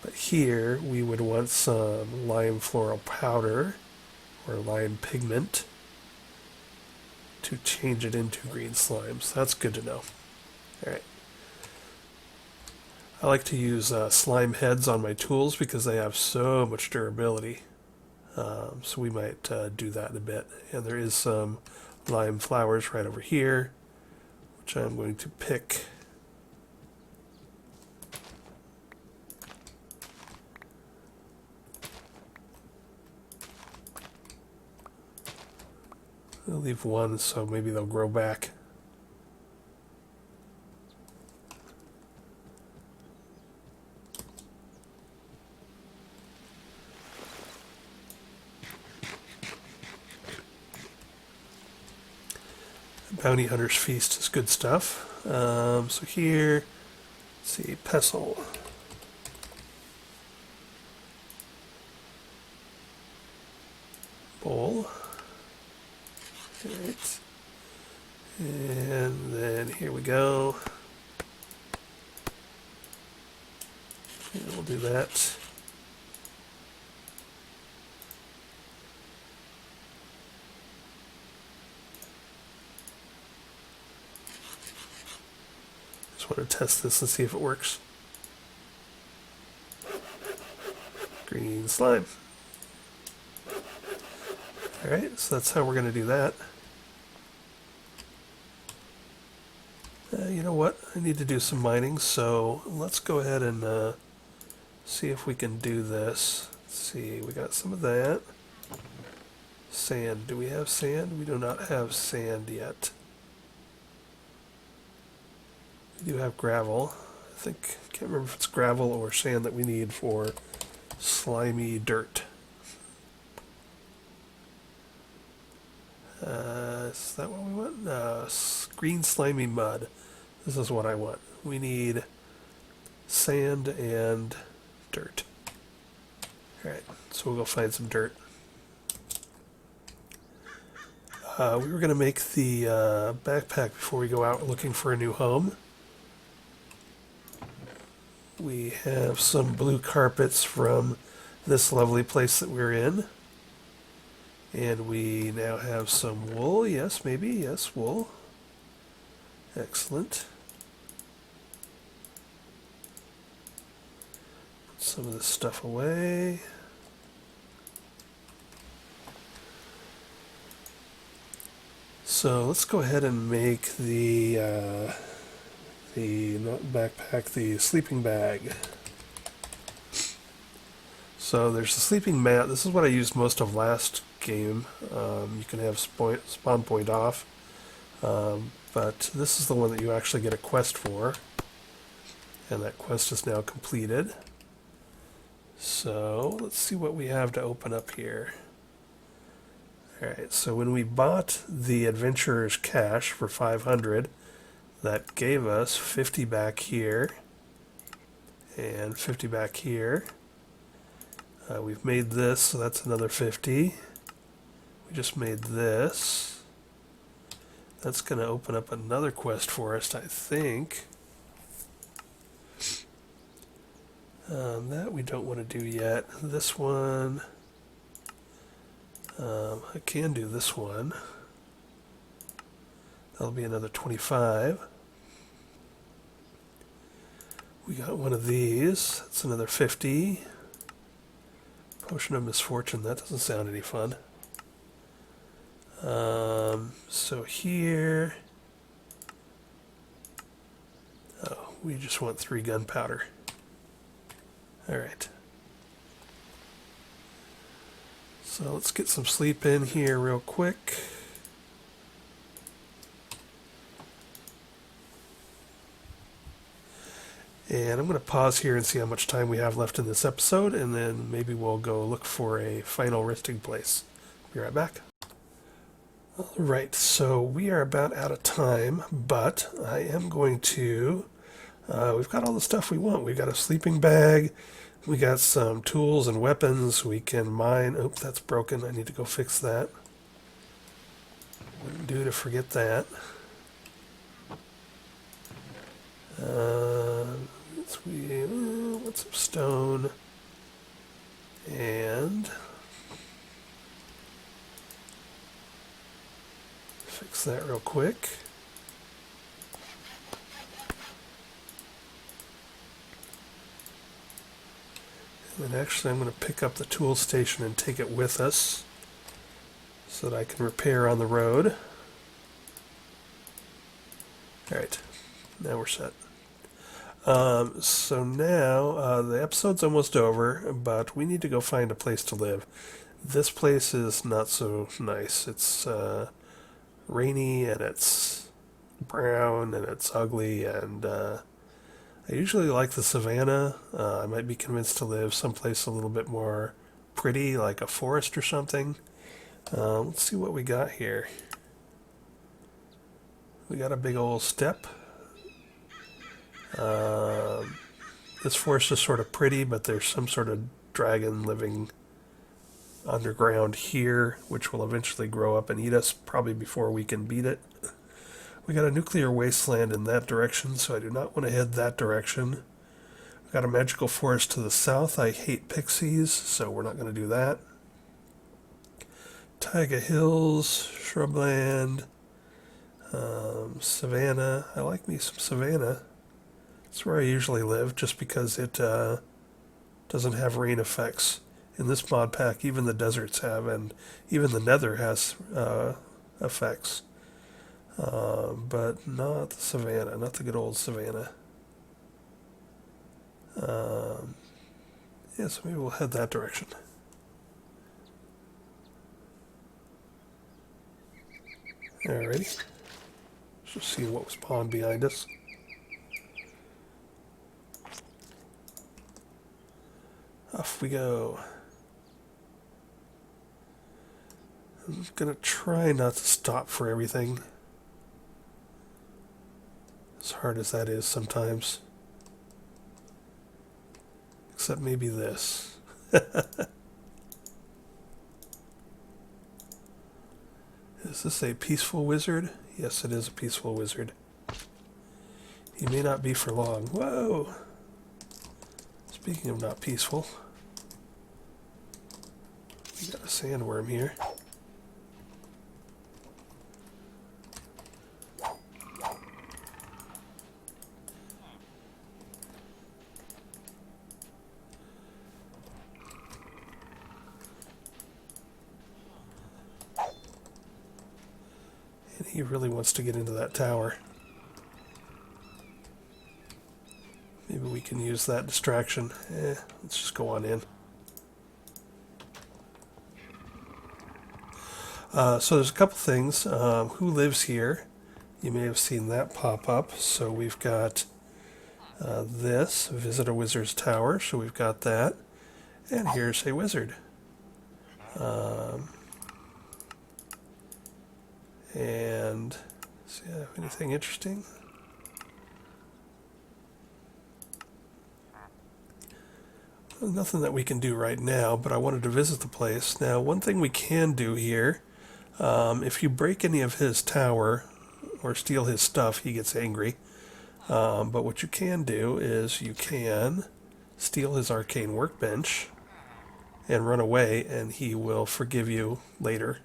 But here we would want some lime floral powder or lime pigment to change it into green slime. So that's good to know. Alright. I like to use slime heads on my tools because they have so much durability. So we might do that in a bit. And there is some lime flowers right over here, which I'm going to pick. I'll leave one so maybe they'll grow back. Bounty Hunter's Feast is good stuff. So here, let's see, pestle. Bowl. Alright. And then here we go. And we'll do that. Just want to test this and see if it works. Green slime. Alright, so that's how we're going to do that. You know what? I need to do some mining, so let's go ahead and see if we can do this. Let's see, we got some of that. Sand. Do we have sand? We do not have sand yet. We do have gravel. I can't remember if it's gravel or sand that we need for slimy dirt. Is that what we want? No, green slimy mud. This is what I want. We need sand and dirt. Alright, so we'll go find some dirt. We were going to make the backpack before we go out looking for a new home. We have some blue carpets from this lovely place that we're in. And we now have some wool. Yes, maybe. Yes, wool. Excellent. Put some of this stuff away. So let's go ahead and make the not backpack, the sleeping bag. So there's the sleeping mat. This is what I used most of last game. You can have spawn point off, but this is the one that you actually get a quest for, and that quest is now completed. So let's see what we have to open up here. Alright, so when we bought the Adventurer's Cache for 500, that gave us 50 back here, and 50 back here. We've made this, so that's another 50. We just made this. That's going to open up another quest for us, I think. That we don't want to do yet. This one, I can do this one. That'll be another 25. We got one of these. That's another 50. Potion of Misfortune. That doesn't sound any fun. So here... Oh, we just want 3 gunpowder. Alright. So let's get some sleep in here real quick. And I'm going to pause here and see how much time we have left in this episode, and then maybe we'll go look for a final resting place. Be right back. Alright, so we are about out of time, but I am going to... we've got all the stuff we want. We've got a sleeping bag, we got some tools and weapons, we can mine... Oh, that's broken, I need to go fix that. Wouldn't do to forget that. We want some stone, and fix that real quick. And actually I'm going to pick up the tool station and take it with us so that I can repair on the road. Alright, now we're set. So now the episode's almost over, but we need to go find a place to live. This place is not so nice. It's rainy and it's brown and it's ugly, and I usually like the savannah. I might be convinced to live someplace a little bit more pretty, like a forest or something. Let's see what we got here. We got a big old steppe. This forest is sort of pretty, but there's some sort of dragon living underground here, which will eventually grow up and eat us, probably before we can beat it. We got a nuclear wasteland in that direction, so I do not want to head that direction. We got a magical forest to the south. I hate pixies, so we're not going to do that. Taiga Hills, shrubland, savannah. I like me some savannah. That's where I usually live, just because it doesn't have rain effects. In this mod pack, even the deserts have, and even the nether has effects. But not the savannah, not the good old savannah. Yeah, so maybe we'll head that direction. Alrighty. Let's just see what was spawned behind us. Off we go. I'm gonna try not to stop for everything, as hard as that is sometimes. Except maybe this. Is this a peaceful wizard? Yes, it is a peaceful wizard. He may not be for long. Whoa! Speaking of not peaceful, we got a sandworm here. And he really wants to get into that tower. Maybe we can use that distraction. Let's just go on in. So there's a couple things. Who lives here? You may have seen that pop up. So we've got this, visit a wizard's tower. So we've got that. And here's a wizard. And see if I have anything interesting. Well, nothing that we can do right now, but I wanted to visit the place. Now, one thing we can do here, if you break any of his tower or steal his stuff, he gets angry. But what you can do is you can steal his arcane workbench and run away, and he will forgive you later.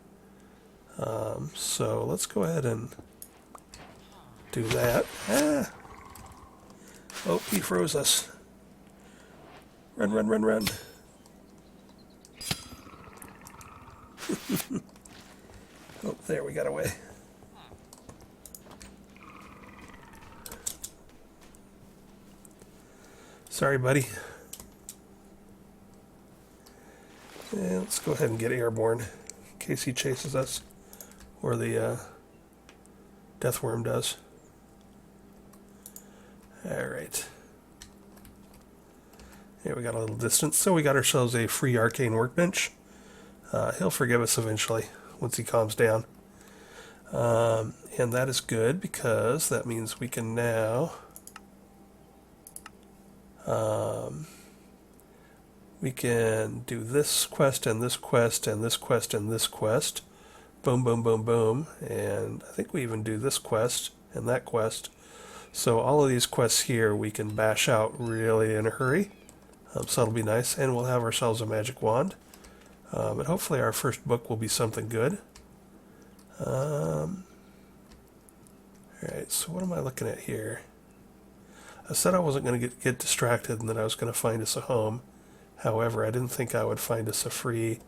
So let's go ahead and do that. Ah! Oh, he froze us. Run, run, run, run. Oh, there, we got away. Sorry, buddy. Yeah, let's go ahead and get airborne in case he chases us. Or the deathworm does. Alright. Here we got a little distance. So we got ourselves a free arcane workbench. He'll forgive us eventually once he calms down. And that is good because that means we can now we can do this quest and this quest and this quest and this quest. Boom, boom, boom, boom. And I think we even do this quest and that quest. So all of these quests here we can bash out really in a hurry. So that'll be nice. And we'll have ourselves a magic wand. And hopefully our first book will be something good. Alright, so what am I looking at here? I said I wasn't going to get distracted and that I was going to find us a home. However, I didn't think I would find us a free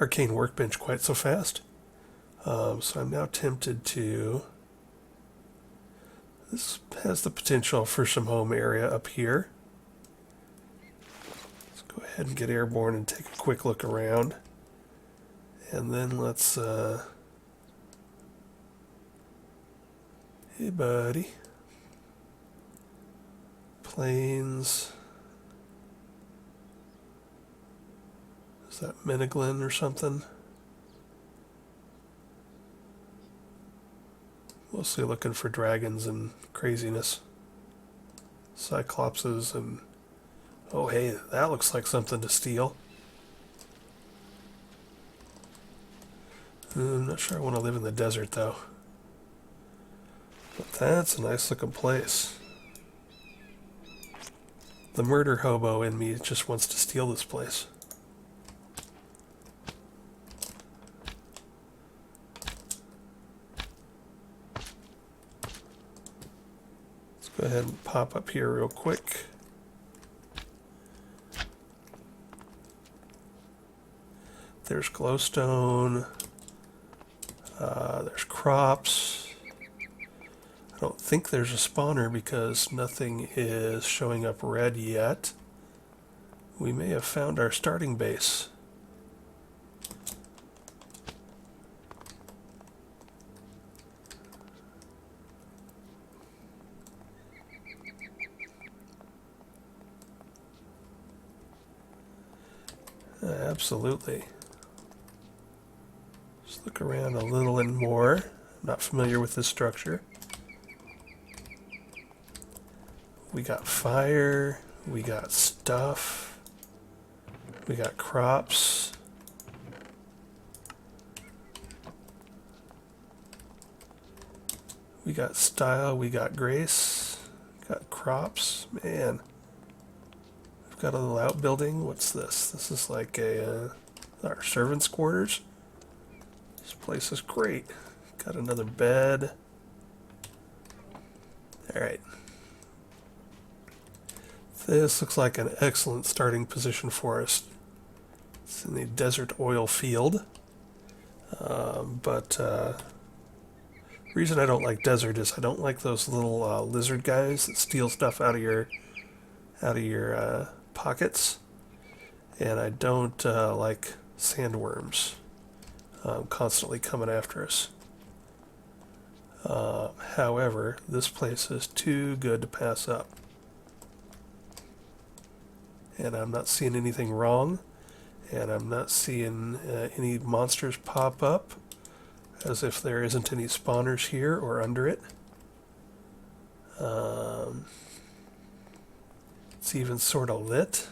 arcane workbench quite so fast. So I'm now tempted to... This has the potential for some home area up here. Let's go ahead and get airborne and take a quick look around. And then let's... Hey, buddy. Plains. Is that Meneglin or something? Mostly looking for dragons and craziness. Cyclopses and... Oh, hey, that looks like something to steal. I'm not sure I want to live in the desert, though. But that's a nice looking place. The murder hobo in me just wants to steal this place. Let's go ahead and pop up here real quick. There's glowstone. There's crops. I don't think there's a spawner because nothing is showing up red yet. We may have found our starting base. Absolutely. Just look around a little and more. I'm not familiar with this structure. We got fire, we got stuff, we got crops. We got style, we got grace, got crops. Man, we've got a little outbuilding. What's this? This is like our servants' quarters. This place is great. Got another bed. Alright. This looks like an excellent starting position for us. It's in the desert oil field. But the reason I don't like desert is I don't like those little lizard guys that steal stuff out of your pockets. And I don't like sandworms constantly coming after us. However, this place is too good to pass up. And I'm not seeing anything wrong, and I'm not seeing any monsters pop up, as if there isn't any spawners here or under it. It's even sort of lit.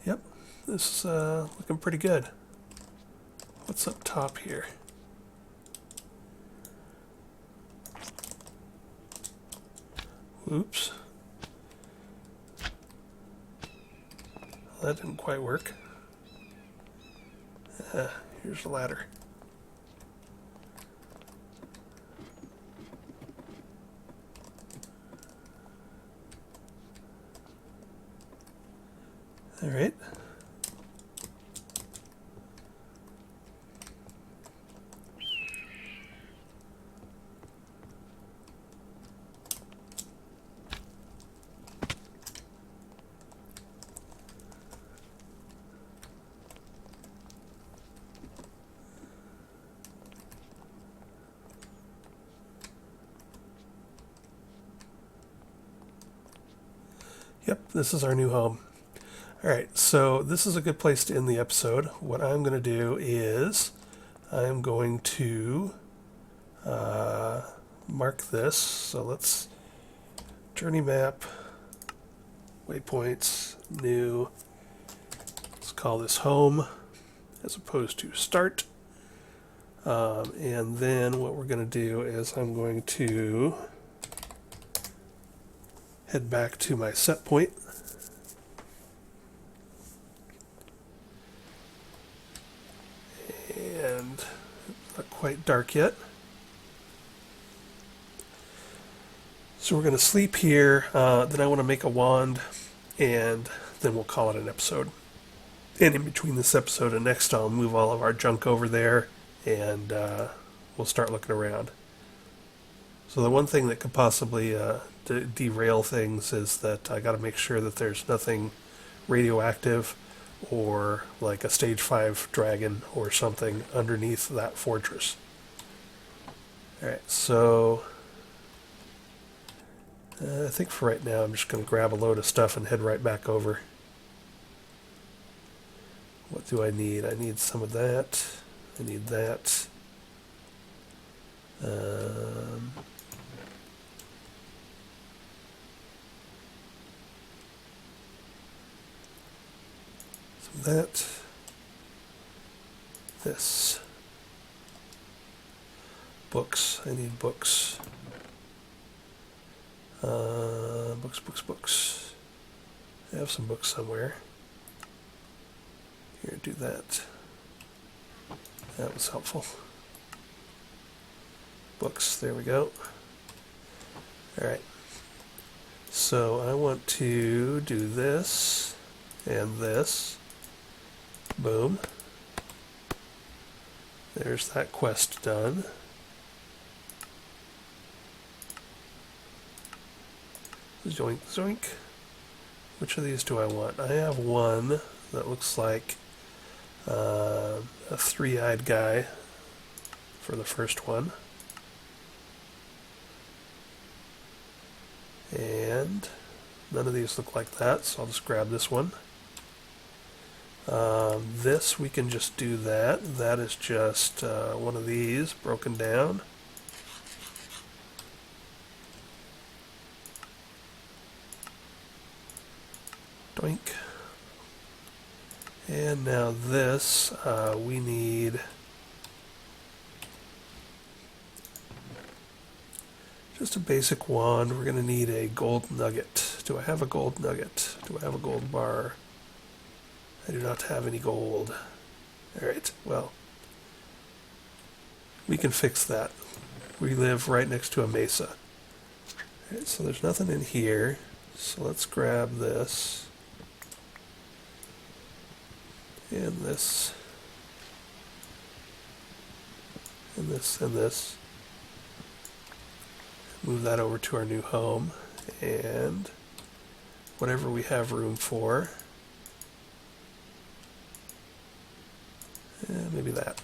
Yep, this is looking pretty good. What's up top here? Oops. That didn't quite work. Here's the ladder. All right. Yep, this is our new home. Alright, so this is a good place to end the episode. What I'm going to do is I'm going to mark this. So let's journey map, waypoints, new. Let's call this home as opposed to start. And then what we're going to do is I'm going to head back to my set point. and not quite dark yet. So we're going to sleep here, then I want to make a wand, and then we'll call it an episode. And in between this episode and next, I'll move all of our junk over there, and we'll start looking around. So the one thing that could possibly derail things is that I got to make sure that there's nothing radioactive or like a stage 5 dragon or something underneath that fortress. Alright, so I think for right now I'm just going to grab a load of stuff and head right back over. What do I need? I need some of that. I need that. Some of that. This. Books. I need books. Books. I have some books somewhere. Here, do that. That was helpful. Books, there we go. Alright. So I want to do this and this. Boom. There's that quest done. Zoink, zoink. Which of these do I want? I have one that looks like a three-eyed guy for the first one. And none of these look like that, so I'll just grab this one. This, we can just do that. That is just one of these broken down. Doink. And now this, we need just a basic wand. We're going to need a gold nugget. Do I have a gold nugget? Do I have a gold bar? I do not have any gold. Alright, well, we can fix that. We live right next to a mesa. Alright, so there's nothing in here. So let's grab this. And this. And this and this. Move that over to our new home. And whatever we have room for. Maybe that.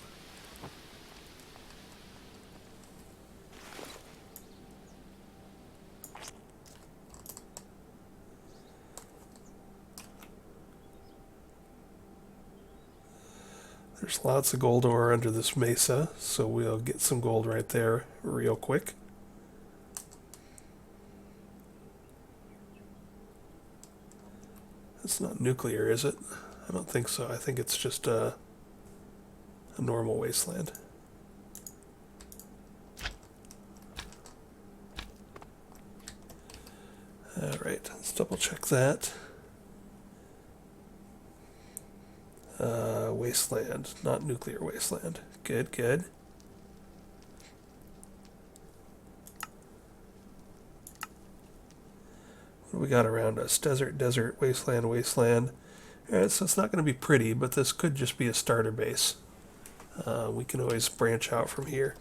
There's lots of gold ore under this mesa, so we'll get some gold right there real quick. It's not nuclear, is it? I don't think so. I think it's just a normal wasteland. Alright, let's double check that. Wasteland, not nuclear wasteland. Good, good. What do we got around us? Desert, desert, wasteland, wasteland. Alright, so it's not going to be pretty, but this could just be a starter base. We can always branch out from here.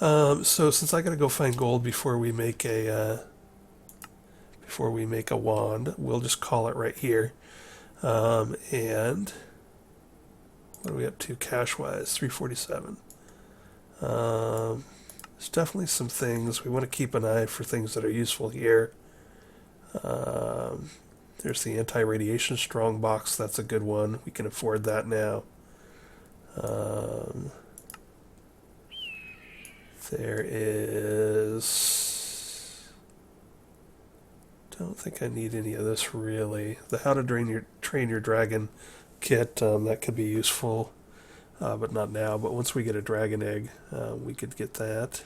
So since I got to go find gold before we make a wand, we'll just call it right here. And what are we up to cash-wise? 347. There's definitely some things. We want to keep an eye for things that are useful here. There's the anti-radiation strong box. That's a good one. We can afford that now. There is... Don't think I need any of this really. The How to Train Your Dragon kit, that could be useful, but not now. But once we get a dragon egg, we could get that.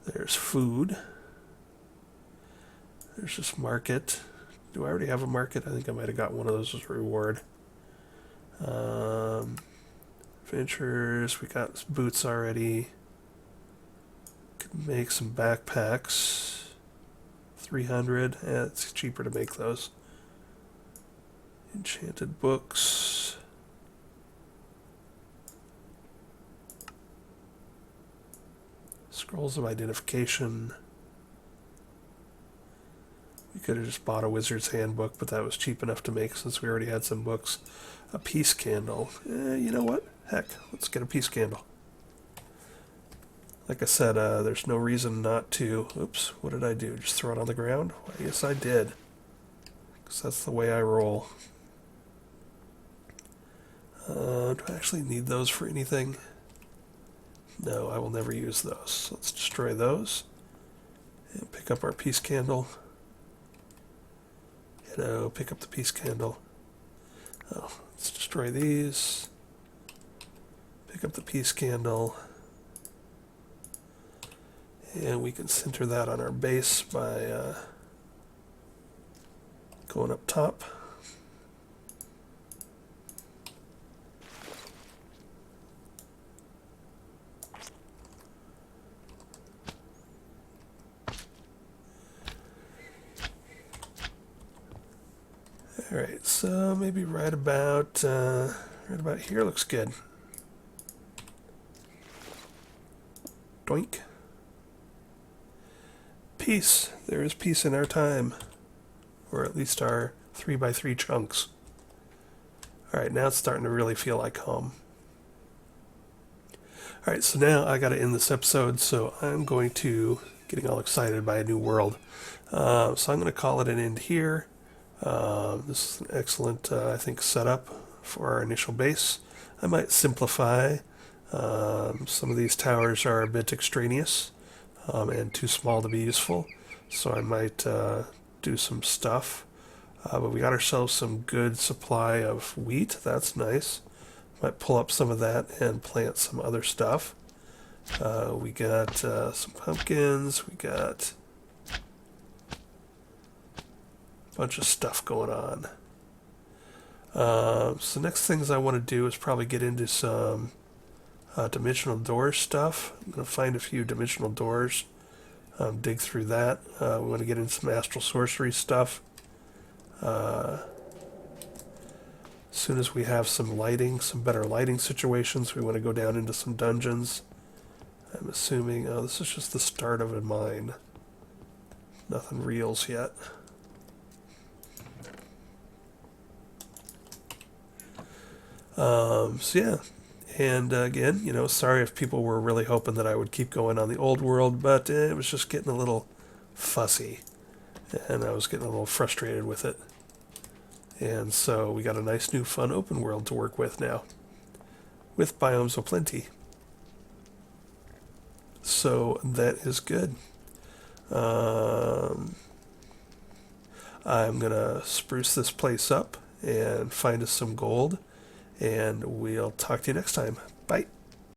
There's food. There's this market. Do I already have a market? I think I might have got one of those as a reward. Adventures, we got boots already. Could make some backpacks. 300, yeah, it's cheaper to make those. Enchanted books. Scrolls of identification. We could have just bought a wizard's handbook, but that was cheap enough to make since we already had some books. A peace candle. You know what? Heck, let's get a peace candle. Like I said, there's no reason not to... Oops, what did I do? Just throw it on the ground? Well, yes, I did. Because that's the way I roll. Do I actually need those for anything? No, I will never use those. So let's destroy those. And pick up our peace candle. Hello, pick up the peace candle. Oh, let's destroy these. Pick up the peace candle. And we can center that on our base by going up top. Alright, so maybe right about here looks good. Doink. Peace. There is peace in our time. Or at least our 3x3 chunks. Alright, now it's starting to really feel like home. Alright, so now I gotta end this episode, so I'm going to... getting all excited by a new world. So I'm gonna call it an end here. This is an excellent, I think, setup for our initial base. I might simplify. Some of these towers are a bit extraneous and too small to be useful, so I might do some stuff. But we got ourselves some good supply of wheat. That's nice. Might pull up some of that and plant some other stuff. We got some pumpkins. We got bunch of stuff going on. So next things I want to do is probably get into some dimensional door stuff. I'm going to find a few dimensional doors, dig through that. We want to get into some astral sorcery stuff. As soon as we have some lighting, some better lighting situations, we want to go down into some dungeons. I'm assuming, oh, this is just the start of a mine. Nothing reals yet. So yeah, and again, you know, sorry if people were really hoping that I would keep going on the old world, but it was just getting a little fussy, and I was getting a little frustrated with it. And so we got a nice new fun open world to work with now, with biomes aplenty. So that is good. I'm gonna spruce this place up and find us some gold. And we'll talk to you next time. Bye.